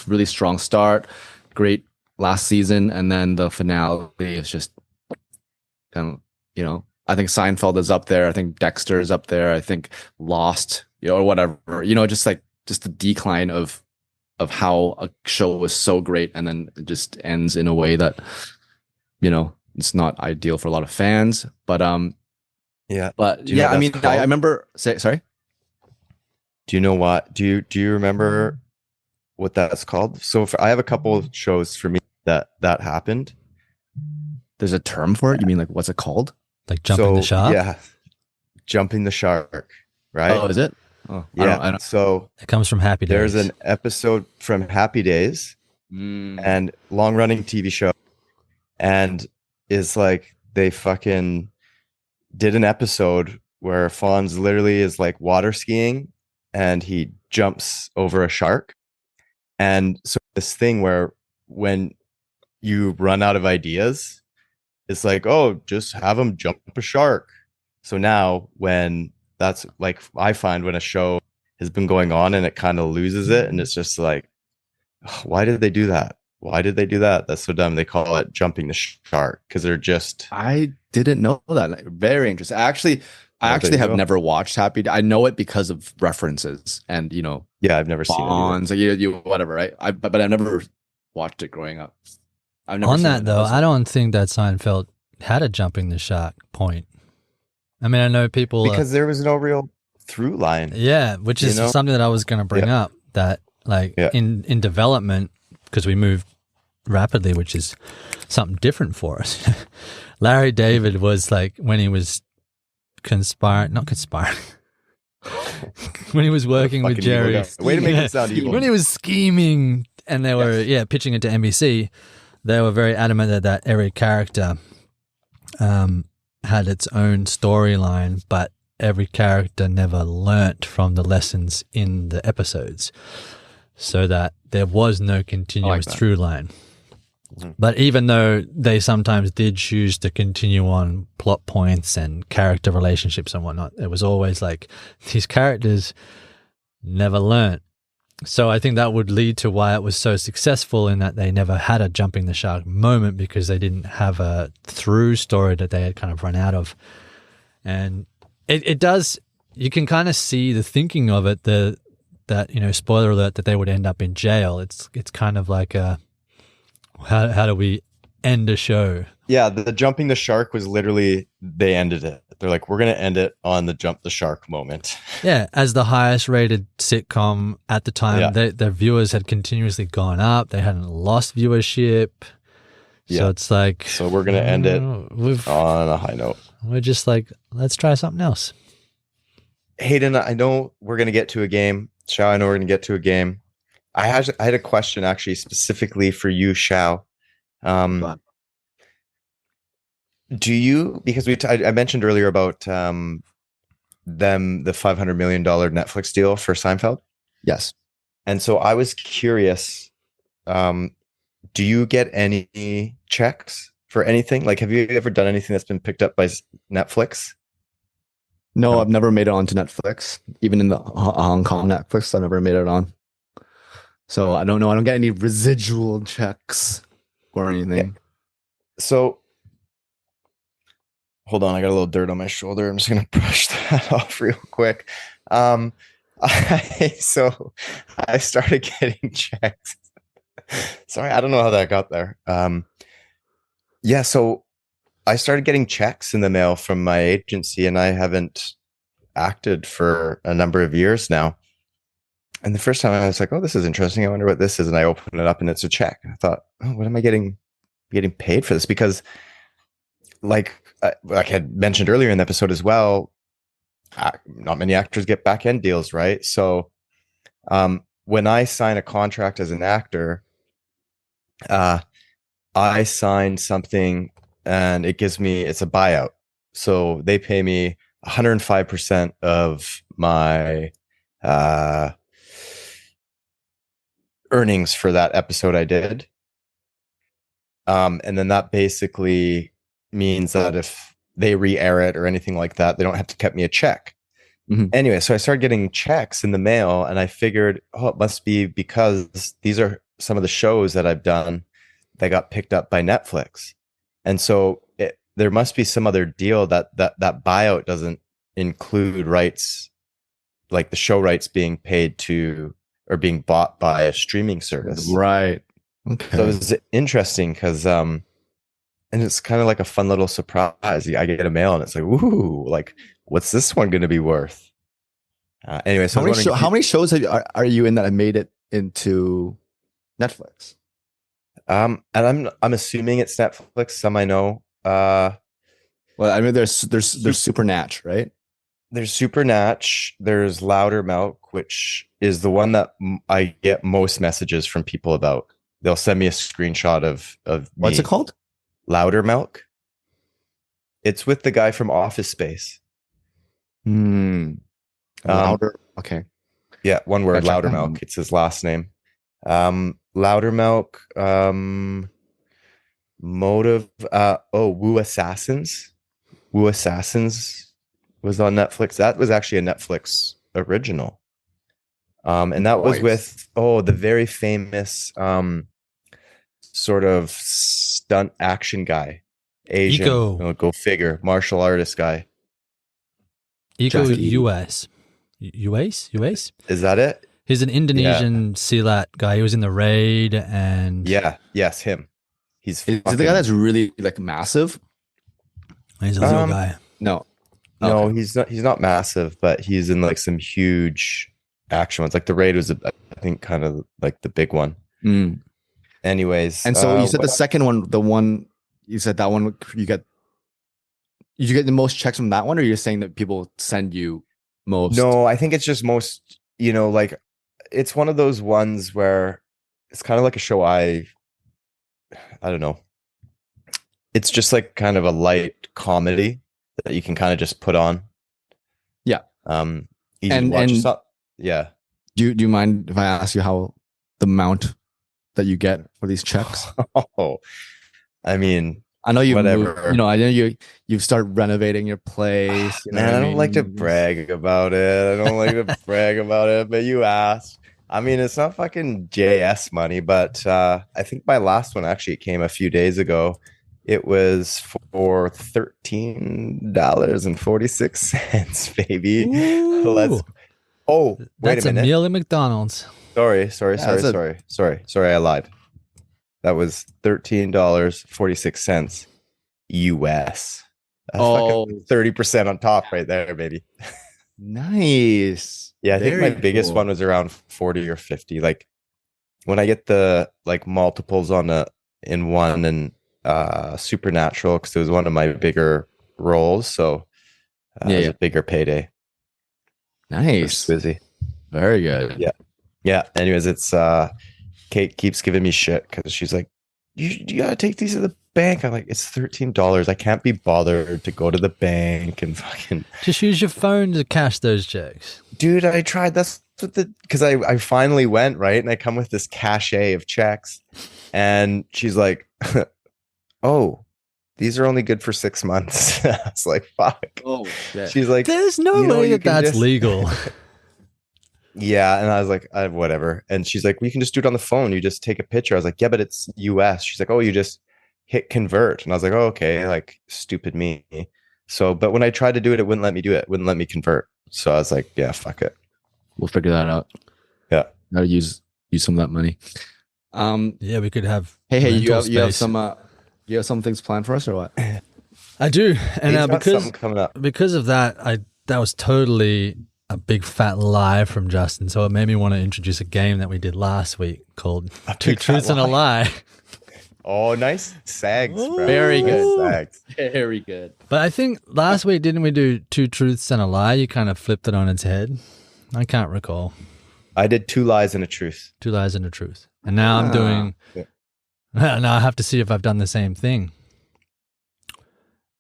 C: really strong start, great last season, and then the finale is just kind of, I think Seinfeld is up there. I think Dexter is up there. I think Lost, or whatever, just the decline of how a show was so great and then it just ends in a way that, it's not ideal for a lot of fans. But I mean, I remember. Sorry.
A: Do you know what? Do you remember what that's called? So I have a couple of shows for me that happened.
C: There's a term for it. You mean like what's it called?
B: Like jumping the shark?
A: Yeah, jumping the shark. Right?
C: Oh, is it? Oh,
A: yeah.
C: I don't.
A: So
B: it comes from Happy Days.
A: There's an episode from Happy Days, and long-running TV show, and is like they fucking did an episode where Fonz literally is like water skiing, and he jumps over a shark. And so this thing where when you run out of ideas, it's like, oh, just have them jump a shark. So now when that's like, I find when a show has been going on and it kind of loses it, and it's just like, oh, why did they do that? Why did they do that? That's so dumb. They call it jumping the shark because they're just.
C: I didn't know that. Very interesting. I actually have never watched Happy. I know it because of references and
A: Yeah, I've never seen it.
C: Like you whatever, right? But I've never watched it growing up. I've never
B: On
C: seen
B: that
C: it.
B: though, I don't think that Seinfeld had a jumping the shark point. I mean, I know people
A: because there was no real through line.
B: Yeah, which is something that I was going to bring up. That like in development, because we moved rapidly, which is something different for us. Larry David was like when he was not conspiring. When he was working with Jerry.
A: Way to make it sound evil.
B: When he was scheming and they were pitching it to NBC, they were very adamant that every character had its own storyline, but every character never learnt from the lessons in the episodes, so that there was no continuous through line. Mm-hmm. But even though they sometimes did choose to continue on plot points and character relationships and whatnot, it was always like these characters never learnt. So I think that would lead to why it was so successful in that they never had a jumping the shark moment, because they didn't have a through story that they had kind of run out of. And it does, you can kind of see the thinking of it, that spoiler alert, that they would end up in jail. It's kind of like how do we end a show? Yeah,
A: the jumping the shark was literally, they ended it. They're like, we're going to end it on the jump the shark moment.
B: Yeah, as the highest rated sitcom at the time, their viewers had continuously gone up. They hadn't lost viewership. So it's like...
A: So we're going to end it on a high note.
B: We're just like, let's try something else.
A: Hayden, I know we're going to get to a game. Shao, I know we're going to get to a game. I had a question actually specifically for you, Shao. Do you, because I mentioned earlier about the $500 million Netflix deal for Seinfeld?
C: Yes.
A: And so I was curious, do you get any checks for anything? Like, have you ever done anything that's been picked up by Netflix?
C: No, I've never made it onto Netflix. Even in the Hong Kong Netflix, I've never made it on. So I don't know. I don't get any residual checks or anything.
A: Yeah. So hold on, I got a little dirt on my shoulder. I'm just gonna brush that off real quick. So I started getting checks. Sorry, I don't know how that got there. So I started getting checks in the mail from my agency, and I haven't acted for a number of years now. And the first time I was like, oh, this is interesting. I wonder what this is. And I opened it up and it's a check. I thought, oh, what am I getting paid for this? Because like I had mentioned earlier in the episode as well, not many actors get back end deals, right? So when I sign a contract as an actor, I sign something and it's a buyout. So they pay me 105% of my earnings for that episode I did. And then that basically means that if they re-air it or anything like that, they don't have to cut me a check. Mm-hmm. Anyway, so I started getting checks in the mail, and I figured, oh, it must be because these are some of the shows that I've done that got picked up by Netflix. And so there must be some other deal that buyout doesn't include rights, like the show rights being paid to or being bought by a streaming service.
C: Right. Okay.
A: So it's interesting because, and it's kind of like a fun little surprise. I get a mail and it's like, ooh, like, what's this one going to be worth? Anyway, so
C: how many shows are you in that have made it into Netflix?
A: And I'm assuming it's Netflix. Some I know.
C: Well, I mean, there's Supernatch, right?
A: There's Supernatch. There's Louder Milk, which is the one that I get most messages from people about. They'll send me a screenshot of
C: what's it called?
A: Louder Milk. It's with the guy from Office Space.
C: Louder. Okay.
A: Yeah, one word. Louder Milk. It's his last name. Loudermilk, Motive, Woo Assassins. Woo Assassins was on Netflix. That was actually a Netflix original. And that was with the very famous sort of stunt action guy. Asian.
B: Iko.
A: Go figure. Martial artist guy.
B: Iko US. US?
A: Is that it?
B: He's an Indonesian Silat guy. He was in the Raid and
A: yes, him. Is
C: the guy that's really like massive?
B: He's a little guy.
C: No,
A: he's not massive, but he's in like some huge action ones. Like the Raid was, I think, kind of like the big one.
C: Mm.
A: Anyways,
C: and so you said the second one, the one you said that one you get the most checks from that one, or you're saying that people send you most?
A: No, I think it's just most. Like it's one of those ones where it's kind of like a show. I don't know. It's just like kind of a light comedy that you can kind of just put on.
C: Yeah.
A: Easy to watch. Yeah.
C: Do you mind if I ask you how the amount that you get for these checks?
A: Oh, I mean,
C: I know you
A: whatever.
C: I know you've started renovating your place.
A: Man, I don't like to brag about it. But you asked. I mean, it's not fucking JS money, but I think my last one actually came a few days ago. It was for $13.46, baby.
B: Ooh.
A: Wait a minute.
B: That's a meal at McDonald's.
A: Sorry. I lied. That was $13.46 US. That's fucking 30% on top right there, baby.
C: Nice.
A: Yeah, I think my biggest one was around 40 or 50. Like when I get the like multiples in one and Supernatural, because it was one of my bigger roles, so it was a bigger payday.
C: Nice.
A: Busy.
C: Very good.
A: Yeah. Anyways, it's Kate keeps giving me shit because she's like, you gotta take these to the bank. I'm like, it's $13. I can't be bothered to go to the bank and fucking
B: just use your phone to cash those checks.
A: Dude, I tried. That's what because I finally went, right? And I come with this cachet of checks, and she's like, oh, these are only good for 6 months. I was like, fuck.
C: Oh, shit.
A: She's like,
B: there's no way that's legal.
A: Yeah. And I was like, whatever. And she's like, well, you can just do it on the phone. You just take a picture. I was like, yeah, but it's US. She's like, oh, you just hit convert. And I was like, oh, okay. Like, stupid me. So, but when I tried to do it, it wouldn't let me do it. It wouldn't let me convert. So I was like, yeah, fuck it.
C: We'll figure that out.
A: Yeah.
C: Gotta use some of that money.
B: Yeah, we could have.
C: Hey, you have some things planned for us or what?
B: I do. And because of that, that was totally a big fat lie from Justin. So it made me want to introduce a game that we did last week called Two Truths and a Lie.
A: Oh, nice sags, bro.
C: Very good.
A: Sags.
C: Very good.
B: But I think last week, didn't we do Two Truths and a Lie? You kind of flipped it on its head. I can't recall.
A: I did 2 lies and a truth.
B: 2 lies and a truth. And now I'm doing...
A: Yeah.
B: Now I have to see if I've done the same thing.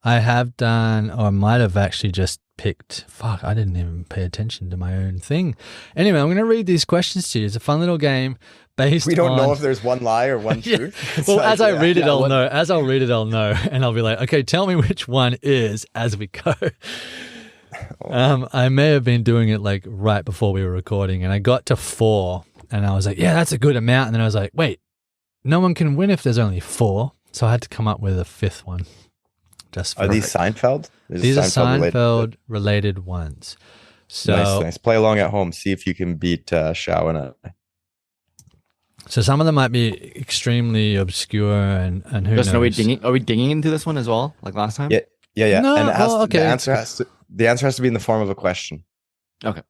B: I have done, or I might have actually just picked... Fuck, I didn't even pay attention to my own thing. Anyway, I'm going to read these questions to you. It's a fun little game based on...
A: We don't know if there's one lie or one truth.
B: Well, like, as I read it, I'll know. As I'll read it, I'll know. And I'll be like, okay, tell me which one is as we go. I may have been doing it like right before we were recording, and I got to 4, and I was like, yeah, that's a good amount. And then I was like, wait, no one can win if there's only 4. So I had to come up with a 5th one.
A: Are these Seinfeld?
B: These are Seinfeld related ones. So
A: nice. Play along at home. See if you can beat Shao and I.
B: So some of them might be extremely obscure, and who knows?
C: Are we digging into this one as well, like last time?
A: Yeah.
B: No,
A: and
B: okay.
A: The answer has to be in the form of a question.
C: Okay.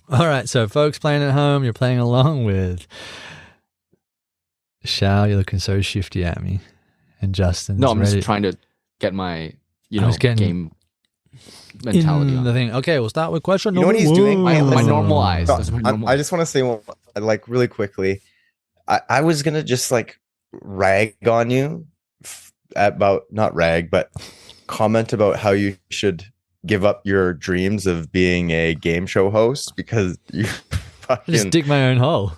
B: All right. So folks playing at home, you're playing along with Shao. You're looking so shifty at me, and Justin.
C: No, I'm just trying to get my game mentality on
B: the thing. Okay, we'll start with question
A: number 1. You know what he's doing?
C: My normal eyes.
A: I just want to say, like, really quickly, I was gonna just like rag on you about, not rag, but comment about how you should give up your dreams of being a game show host because you fucking
B: just dig my own hole.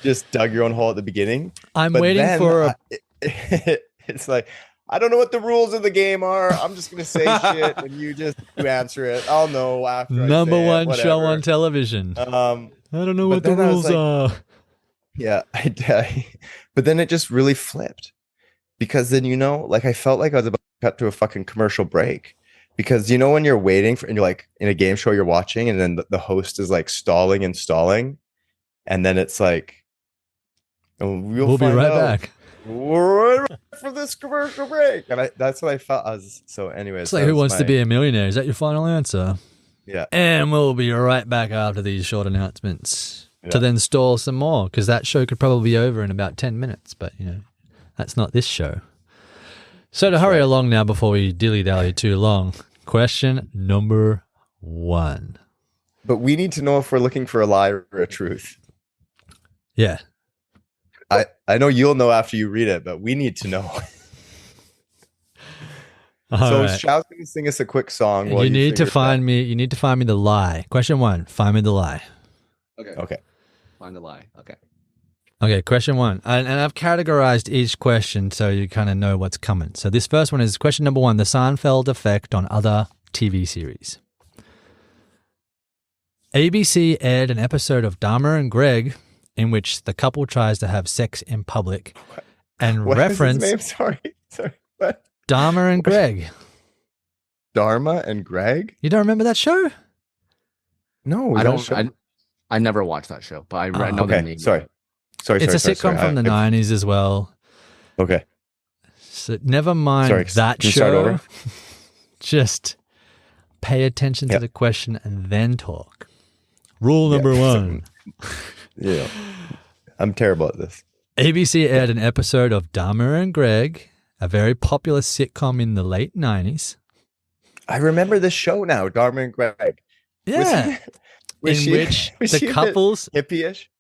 A: just dug your own hole at the beginning.
B: I'm
A: But
B: waiting
A: then
B: for a
A: it's like, I don't know what the ruls of the game are. I'm just gonna say shit, and you answer it. I'll know after.
B: number
A: I say
B: one
A: it,
B: show
A: whatever.
B: on television. I don't know
A: but
B: what the
A: then I was
B: rules
A: like-
B: are.
A: Yeah, but then it just really flipped, because then like I felt like I was about to cut to a fucking commercial break, because when you're waiting for, and you're like in a game show you're watching, and then the host is like stalling, and then it's like, oh,
B: We'll be
A: find
B: right
A: out.
B: back.
A: We're right for this commercial break, and that's what I felt. So anyways,
B: It's like Who Wants to Be a Millionaire? Is that your final answer?
A: Yeah.
B: And we'll be right back after these short announcements to
A: Yeah.
B: then stall some more, because that show could probably be over in about 10 minutes. But, that's not this show. So to hurry along now before we dilly-dally too long, question number 1.
A: But we need to know if we're looking for a lie or a truth.
B: Yeah.
A: I know you'll know after you read it, but we need to know.
B: All right.
A: Shao's going to sing us a quick song. While
B: You need to
A: figure
B: find me. You need to find me the lie. Question 1. Find me the lie.
A: Okay.
C: Find the lie. Okay.
B: Okay, question 1. And I've categorized each question so you kind of know what's coming. So this first one is question number 1, the Seinfeld effect on other TV series. ABC aired an episode of Dahmer and Greg in which the couple tries to have sex in public and
A: What is his
B: reference
A: name? Sorry. What?
B: Dahmer and Greg.
A: Dharma and Greg?
B: You don't remember that show?
A: No,
C: I
A: that
C: don't.
A: show-
C: I never watched that show, but I
B: Oh,
C: know the
A: Okay,
C: name.
A: sorry.
B: It's a sitcom from the 90s as well.
A: Okay.
B: So never mind
A: Sorry,
B: that
A: can you start
B: show.
A: over?
B: Just pay attention to
A: Yep.
B: the question and then talk. Rule number 1.
A: Yeah. I'm terrible at this.
B: ABC aired an episode of Dahmer and Greg, a very popular sitcom in the late 90s.
A: I remember this show now, Dharma and Greg.
B: Yeah.
A: Was
B: in
A: she-
B: which
A: was
B: the
A: she a bit
B: couples...
A: hippie-ish?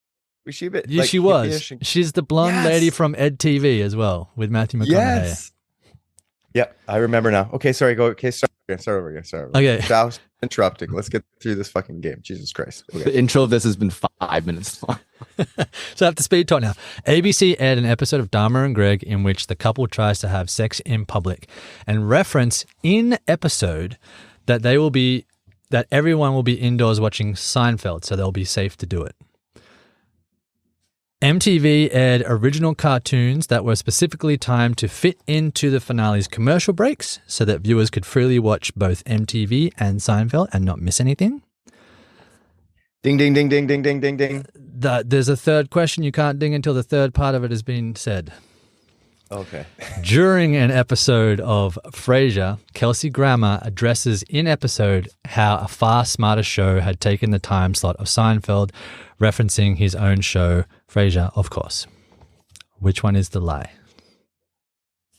A: Was she a bit
B: Yeah,
A: like,
B: she was.
A: hippie-ish and-
B: She's the blonde
A: Yes.
B: lady from Ed TV as well, with Matthew McConaughey.
A: Yes. Yeah, I remember now. Okay, sorry. Go. Okay, start over again.
B: Okay.
A: Shao's interrupting. Let's get through this fucking game. Jesus Christ. Okay.
C: The intro of this has been 5 minutes long.
B: So I have to speed talk now. ABC aired an episode of Dahmer and Greg in which the couple tries to have sex in public and reference in episode that everyone will be indoors watching Seinfeld, so they'll be safe to do it. MTV aired original cartoons that were specifically timed to fit into the finale's commercial breaks so that viewers could freely watch both MTV and Seinfeld and not miss anything.
A: Ding, ding, ding, ding, ding, ding, ding, ding.
B: There's a third question you can't ding until the third part of it has been said.
A: Okay.
B: During an episode of Frasier, Kelsey Grammer addresses in episode how a far smarter show had taken the time slot of Seinfeld, referencing his own show, Frasier, of course. Which one is the lie?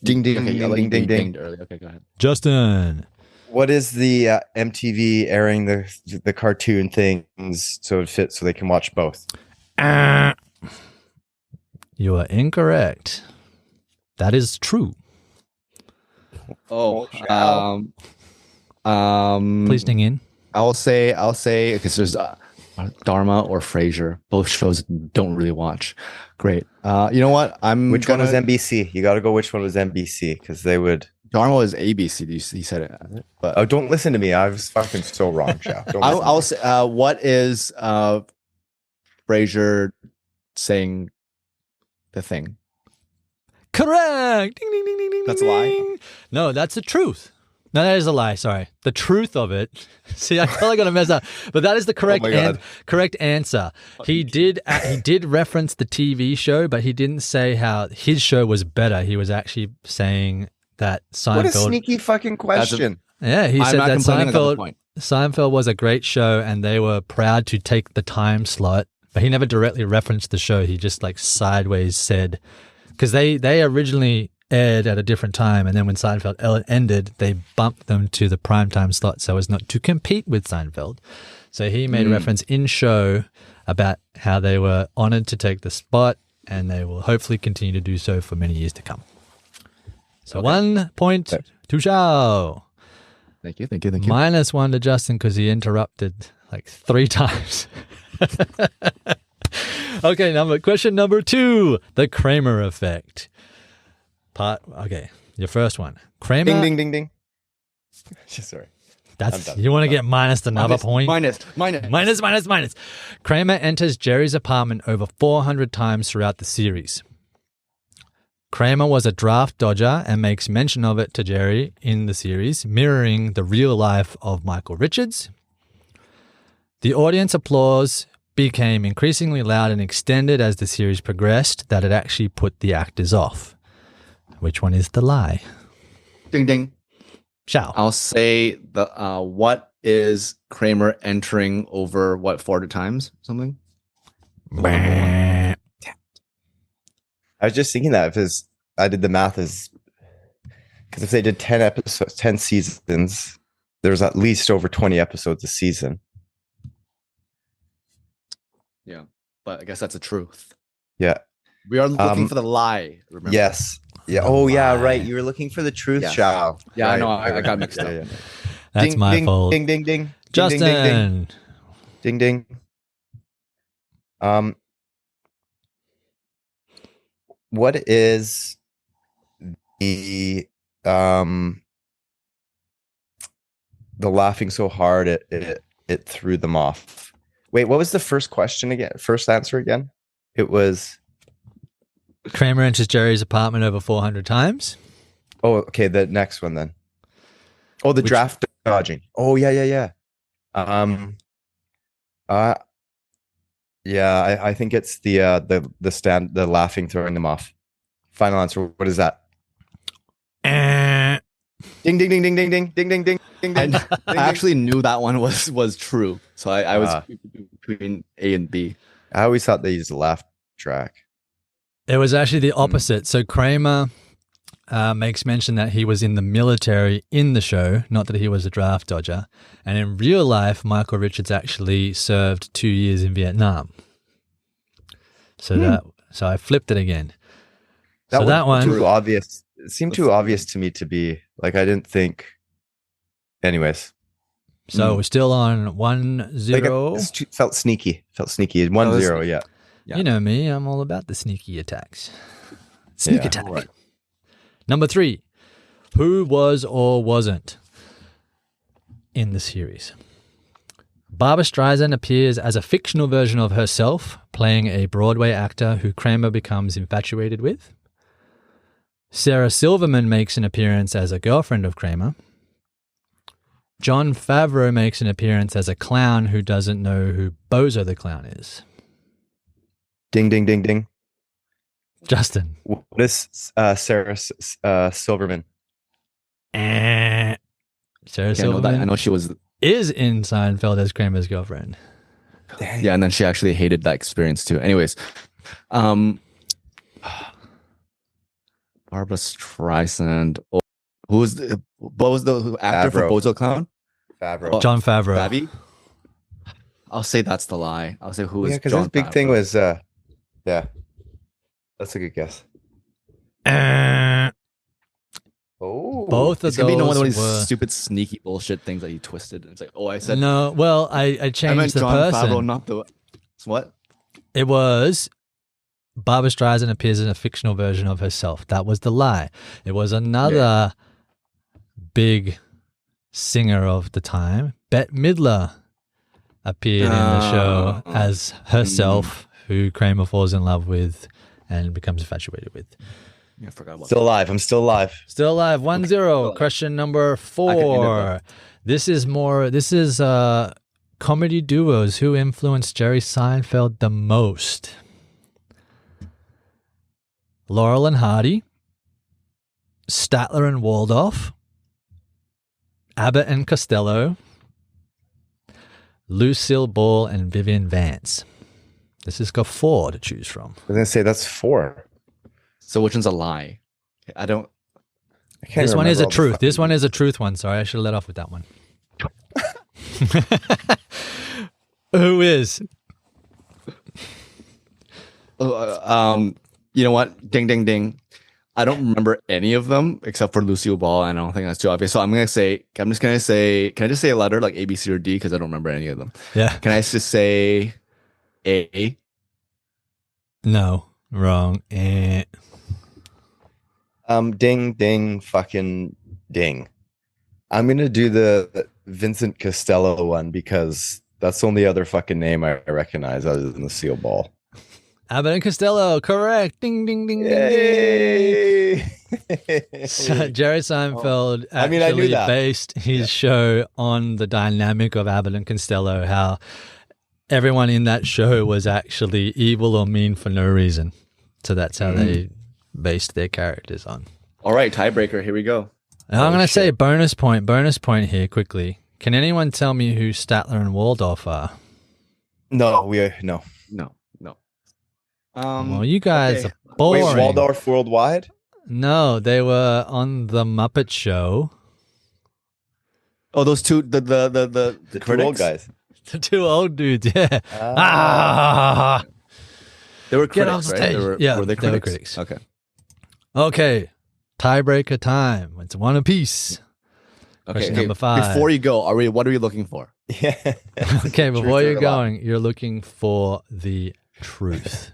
A: Ding, ding,
C: Okay,
A: ding, ding, ding, ding.
C: dinged early. Okay, go ahead.
B: Justin.
A: What is the MTV airing the cartoon things so it fits so they can watch both?
B: You are incorrect. That is true.
C: Oh,
B: Please ding in.
C: I'll say because there's Dharma or Frasier. Both shows don't really watch. Great. You know what?
A: Which one was NBC? You got to go. Which one was NBC? Because they would.
C: Dharma was ABC. He said it, but
A: Oh, don't listen to me. I was fucking so wrong, Shao. Don't listen to
C: I'll
A: me.
C: say what is Frasier saying the thing?
B: Correct. Ding, ding, ding, ding, ding.
C: That's a lie?
B: ding. No, that's the truth. No, that is a lie. Sorry. The truth of it. See, I totally got to mess up. But that is the correct
A: my God.
B: correct answer. He did reference the TV show, but he didn't say how his show was better. He was actually saying that Seinfeld.
A: What a sneaky fucking question.
B: Yeah, he
C: I'm
B: said
C: not
B: that
C: complaining, I got the
B: Seinfeld
C: point.
B: Seinfeld was a great show and they were proud to take the time slot, but he never directly referenced the show. He just like sideways said, because they originally aired at a different time, and then when Seinfeld ended, they bumped them to the primetime slot so as not to compete with Seinfeld. So he made a reference in show about how they were honored to take the spot, and they will hopefully continue to do so for many years to come. So 1 point to Shao.
C: Thank you.
B: -1 to Justin because he interrupted like 3 times. All Okay, question number 2. The Kramer effect. Okay, your first one. Kramer.
A: Ding, ding, ding, ding. Sorry.
B: You want to get minus another point?
C: Minus.
B: Kramer enters Jerry's apartment over 400 times throughout the series. Kramer was a draft dodger and makes mention of it to Jerry in the series, mirroring the real life of Michael Richards. The audience applause became increasingly loud and extended as the series progressed, that it actually put the actors off. Which one is the lie?
C: Ding, ding.
B: Shao.
C: I'll say what is Kramer entering over 400 times? Something?
A: I was just thinking that I did the math because if they did 10 episodes, 10 seasons, there's at least over 20 episodes a season.
C: Yeah, but I guess that's the truth.
A: Yeah.
C: We are looking for the lie, remember?
A: Yes. Yeah. Oh, yeah, right. You were looking for the truth,
C: Yes.
A: Shao.
C: Yeah,
A: Right.
C: I know. I got mixed up.
A: Yeah.
B: That's
A: Ding,
B: my
A: ding,
B: fault.
A: Ding, ding, ding.
B: Justin.
A: Ding, ding, ding, ding. What is the laughing so hard it threw them off? Wait, what was the first question again? First answer again? It was
B: Kramer enters Jerry's apartment over 400 times.
A: oh, okay, the next one then. Oh, the draft dodging. Oh, yeah. Yeah, I think it's the laughing throwing them off. Final answer. What is that? Ding, ding, ding, ding, ding, ding, ding, ding, ding, ding, ding.
C: I actually knew that one was true. So I was between A and B.
A: I always thought they used a laugh track.
B: It was actually the opposite. So Kramer makes mention that he was in the military in the show, not that he was a draft dodger. And in real life, Michael Richards actually served 2 years in Vietnam. So I flipped it again. That one
A: too obvious. It seemed too obvious to me to be like I didn't think. Anyways,
B: So we're still on 1-0.
A: Felt sneaky. 1-0. Yeah.
B: You know me, I'm all about the sneaky attacks. Sneak
A: Yeah.
B: attack. Right. Number 3, who was or wasn't in the series? Barbra Streisand appears as a fictional version of herself, playing a Broadway actor who Kramer becomes infatuated with. Sarah Silverman makes an appearance as a girlfriend of Kramer. Jon Favreau makes an appearance as a clown who doesn't know who Bozo the Clown is.
A: Ding, ding, ding, ding.
B: Justin.
A: What is Sarah Silverman?
B: Sarah Silverman
C: I know she was.
B: is in Seinfeld as Kramer's girlfriend.
A: Dang.
C: Yeah, and then she actually hated that experience too. Anyways, Barbra Streisand. What was the actor for
A: Favreau.
C: Bozo Clown?
A: Favreau.
B: John Favreau.
C: Favy? I'll say that's the lie. I'll say who is
A: Yeah, because
C: John
A: his big thing
C: Favreau.
A: was yeah. That's a good guess. Oh,
B: Both of
C: It's gonna be one of
B: those
C: those
B: were...
C: stupid sneaky bullshit things that he twisted. It's like, oh, I said
B: No, well, I
C: I
B: changed
C: meant
B: the
C: John
B: person.
C: Favreau, not the what?
B: It was Barbra Streisand appears in a fictional version of herself. That was the lie. It was another big singer of the time, Bette Midler, appeared in the show as herself, who Kramer falls in love with and becomes infatuated with.
C: Yeah, I forgot about
A: still alive. I'm still alive.
B: Still alive. 1-0. Question number 4. This is comedy duos. Who influenced Jerry Seinfeld the most? Laurel and Hardy, Statler and Waldorf, Abbott and Costello, Lucille Ball and Vivian Vance. This has got 4 to choose from.
A: I was gonna say that's 4.
C: So which one's a lie? I don't.
A: I can't
B: This one is
A: remember
B: a
A: all the
B: truth.
A: fucking-
B: This one is a truth one. Sorry, I should have let off with that one. Who is?
C: You know what? Ding, ding, ding. I don't remember any of them except for Lucille Ball, and I don't think that's too obvious. So I'm just gonna say, can I just say a letter like A, B, C, or D? Because I don't remember any of them.
B: Yeah.
C: Can I just say A?
B: No, wrong.
A: Ding, ding, fucking ding. I'm gonna do the Vincent Costello one because that's the only other fucking name I recognize other than the seal ball.
B: Abbott and Costello, correct. Ding, ding, ding, ding, ding.
A: Yay!
B: So Jerry Seinfeld
A: I knew
B: actually
A: that.
B: based his show on the dynamic of Abbott and Costello, how everyone in that show was actually evil or mean for no reason. So that's how they based their characters on.
C: All right, tiebreaker. Here we go.
B: And I'm going to say bonus point here quickly. Can anyone tell me who Statler and Waldorf are?
A: No.
C: No.
B: Well, you guys
C: okay.
B: are boring.
A: Wait, Waldorf Worldwide?
B: No, they were on the Muppet Show.
C: Oh, those two, the
A: The two old guys.
B: The two old dudes, yeah.
C: They were
B: Get off
C: critics, right?
B: stage.
C: Were
B: Yeah,
C: they
B: they were
C: critics?
B: critics.
C: Okay.
B: Okay, tiebreaker time. It's one apiece.
C: Okay.
B: Question number 5.
C: Before you go, what are we looking for?
A: Yeah.
B: Okay, before
A: Truth or
B: you're
A: lie?
B: going, you're looking for the truth.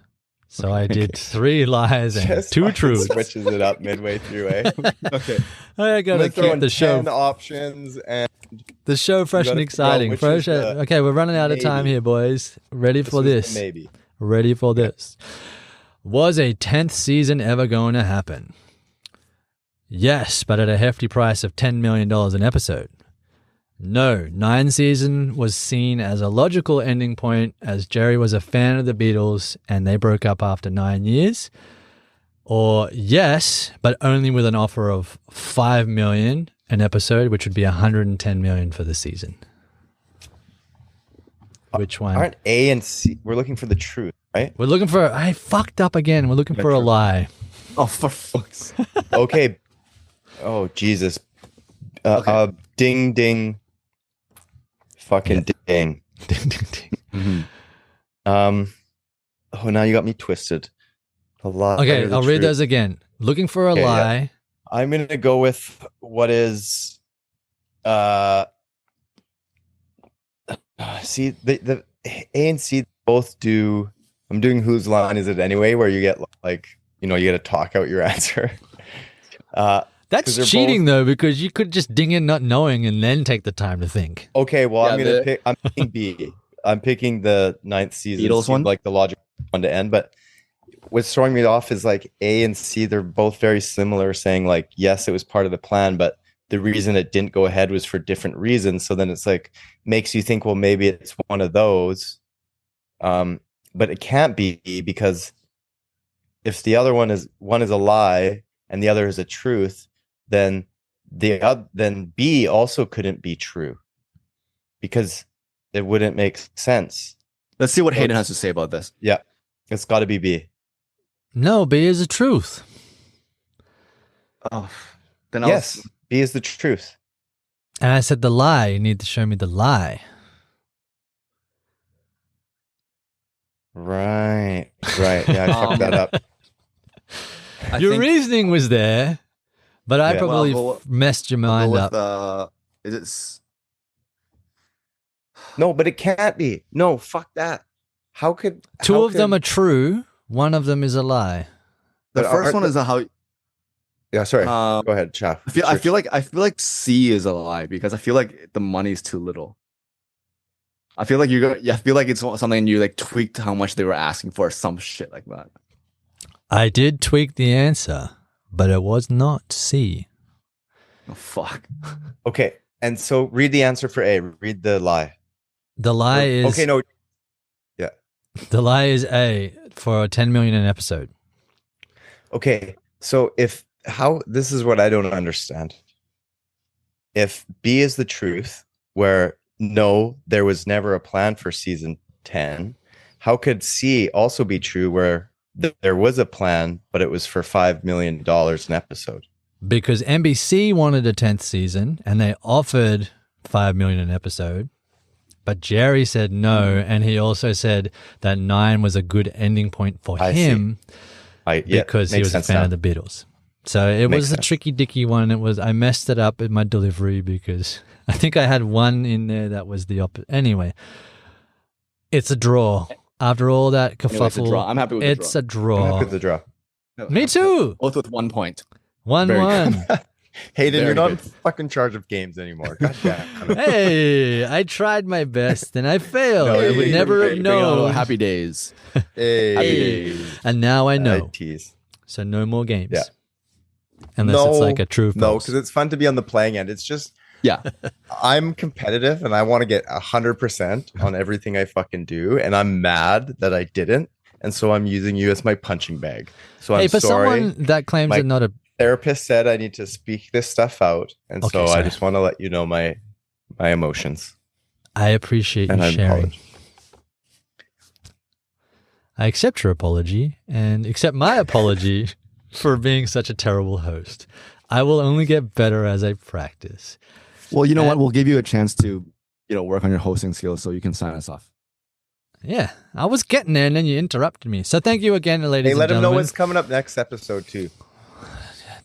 B: So I did 3 lies and
A: Just
B: 2
A: fucking
B: truths.
A: Switches it up midway through, eh?
C: Okay.
B: I gotta keep the show,
A: 10 options and
B: fresh and
A: gotta
B: exciting.
A: go, which is
B: Okay, we're running out of time
A: maybe.
B: here, boys. Ready for this?
A: Maybe.
B: Ready for this? Was a 10th season ever going to happen? Yes, but at a hefty price of $10 million an episode. No, 9 season was seen as a logical ending point as Jerry was a fan of the Beatles and they broke up after 9 years. Or yes, but only with an offer of $5 million an episode, which would be $110 million for the season. Which one?
A: Aren't A and C? We're looking for the truth, right?
B: We're looking for, I fucked up again. We're looking for a lie.
C: Oh, for fuck's sake.
A: Okay. Oh, Jesus.
C: Okay.
A: Ding, ding. Fucking ding.
B: Ding, ding, ding.
C: Mm-hmm.
A: Oh, now you got me twisted. A lie.
B: Okay,
A: or the
B: I'll read
A: truth.
B: those again. Looking for a
A: Okay, yeah.
B: lie.
A: I'm gonna go with what is see the A and C both do. I'm doing whose line is it anyway, where you get like, you get to talk out your answer. 'Cause
B: That's
A: they're
B: cheating though, because you could just ding in not knowing and then take the time to think.
A: Okay, well,
C: Yeah,
A: I'm picking B. I'm picking the 9th season.
C: Beatles one?
A: Like the logical one to end, but what's throwing me off is like A and C, they're both very similar, saying like, yes, it was part of the plan, but the reason it didn't go ahead was for different reasons. So then it's like, makes you think, well, maybe it's one of those. But it can't be, because if the other one is a lie and the other is a truth, then then B also couldn't be true, because it wouldn't make sense.
C: Let's see what Hayden has to say about this.
A: Yeah, it's got to be B.
B: No, B is the truth.
C: Oh, then
A: Yes, B is the truth.
B: And I said the lie. You need to show me the lie.
A: Right. Yeah, I fucked that up.
B: Your reasoning was there, but I
A: Yeah.
B: probably
C: Well,
B: messed your mind up.
C: Is it?
A: No, but it can't be. No, fuck that. How could
B: Two of them are true. One of them is a lie.
C: The
A: But
C: first one
A: aren't
C: is a how.
A: Yeah, sorry. Go ahead, Chaff.
C: I feel like C is a lie, because I feel like the money's too little. I feel like I feel like it's something you like tweaked how much they were asking for, some shit like that.
B: I did tweak the answer, but it was not C.
C: Oh fuck.
A: Okay, and so read the answer for A. Read the lie.
B: The lie is
A: Okay, no.
B: The lie is A for 10 million an episode.
A: Okay, so this is what I don't understand. If B is the truth, where no, there was never a plan for season 10, how could C also be true, where there was a plan, but it was for $5 million an episode?
B: Because NBC wanted a 10th season and they offered 5 million an episode, but Jerry said no, and he also said that 9 was a good ending point for him because he was a fan of the Beatles. So it was a tricky dicky one. I messed it up in my delivery because I think I had one in there that was the opposite. Anyway, it's a draw. After all that
C: Anyway, it's a
B: kerfuffle,
C: draw. I'm happy with
B: it's
C: the
B: a
C: draw.
A: I'm
B: draw.
A: happy with the draw.
B: Me too.
C: Both with 1 point.
B: 1-1.
A: Hayden,
C: Very
A: you're not in
C: good.
A: fucking charge of games anymore. God damn.
B: Hey, I tried my best and I failed.
A: No,
B: I would
A: you
B: never
A: did
B: have
A: great.
C: Bring on
B: known.
C: happy days.
A: Hey.
C: Happy days.
B: And now I
A: I
B: know.
A: tease.
B: So no more games.
A: Yeah.
B: Unless it's like a true
A: No,
B: false.
A: because it's fun to be on the playing end. It's just
C: Yeah.
A: I'm competitive and I want to get 100% on everything I fucking do, and I'm mad that I didn't, and so I'm using you as my punching bag. So
B: Hey,
A: I'm
B: for
A: sorry.
B: someone that claims
A: My-
B: they're not a
A: Therapist said I need to speak this stuff out, and
B: Okay,
A: so I
B: sorry.
A: just want to let you know my emotions.
B: I appreciate
A: And
B: you
A: I
B: sharing.
A: apologize.
B: I accept your apology and accept my apology for being such a terrible host. I will only get better as I practice.
C: Well, you know what?
B: And-
C: We'll give you a chance to, work on your hosting skills so you can sign us off.
B: Yeah, I was getting there and then you interrupted me. So thank you again, ladies
A: Hey,
B: and
A: let him know
B: gentlemen.
A: what's coming up next episode too.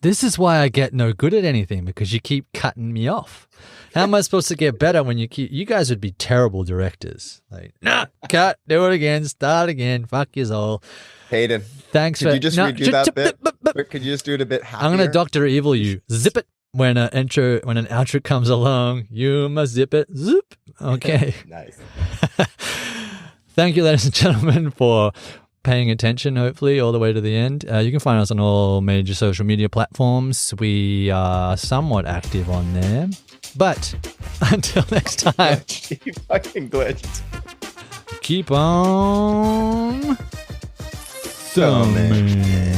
B: This is why I get no good at anything, because you keep cutting me off. How am I supposed to get better when you guys would be terrible directors. Like, nah, cut, do it again, start again, fuck yous all.
A: Hayden,
B: Thanks
A: could
B: for
A: you just
B: no,
A: redo that bit? Or could you just do it a bit happier?
B: I'm gonna Dr. Evil you. Zip it when an outro comes along. You must zip it. Zip. Okay.
A: Nice.
B: Thank you, ladies and gentlemen, for paying attention, hopefully, all the way to the end. You can find us on all major social media platforms. We are somewhat active on there. But until next time,
A: He fucking glitched.
B: keep on thumbing.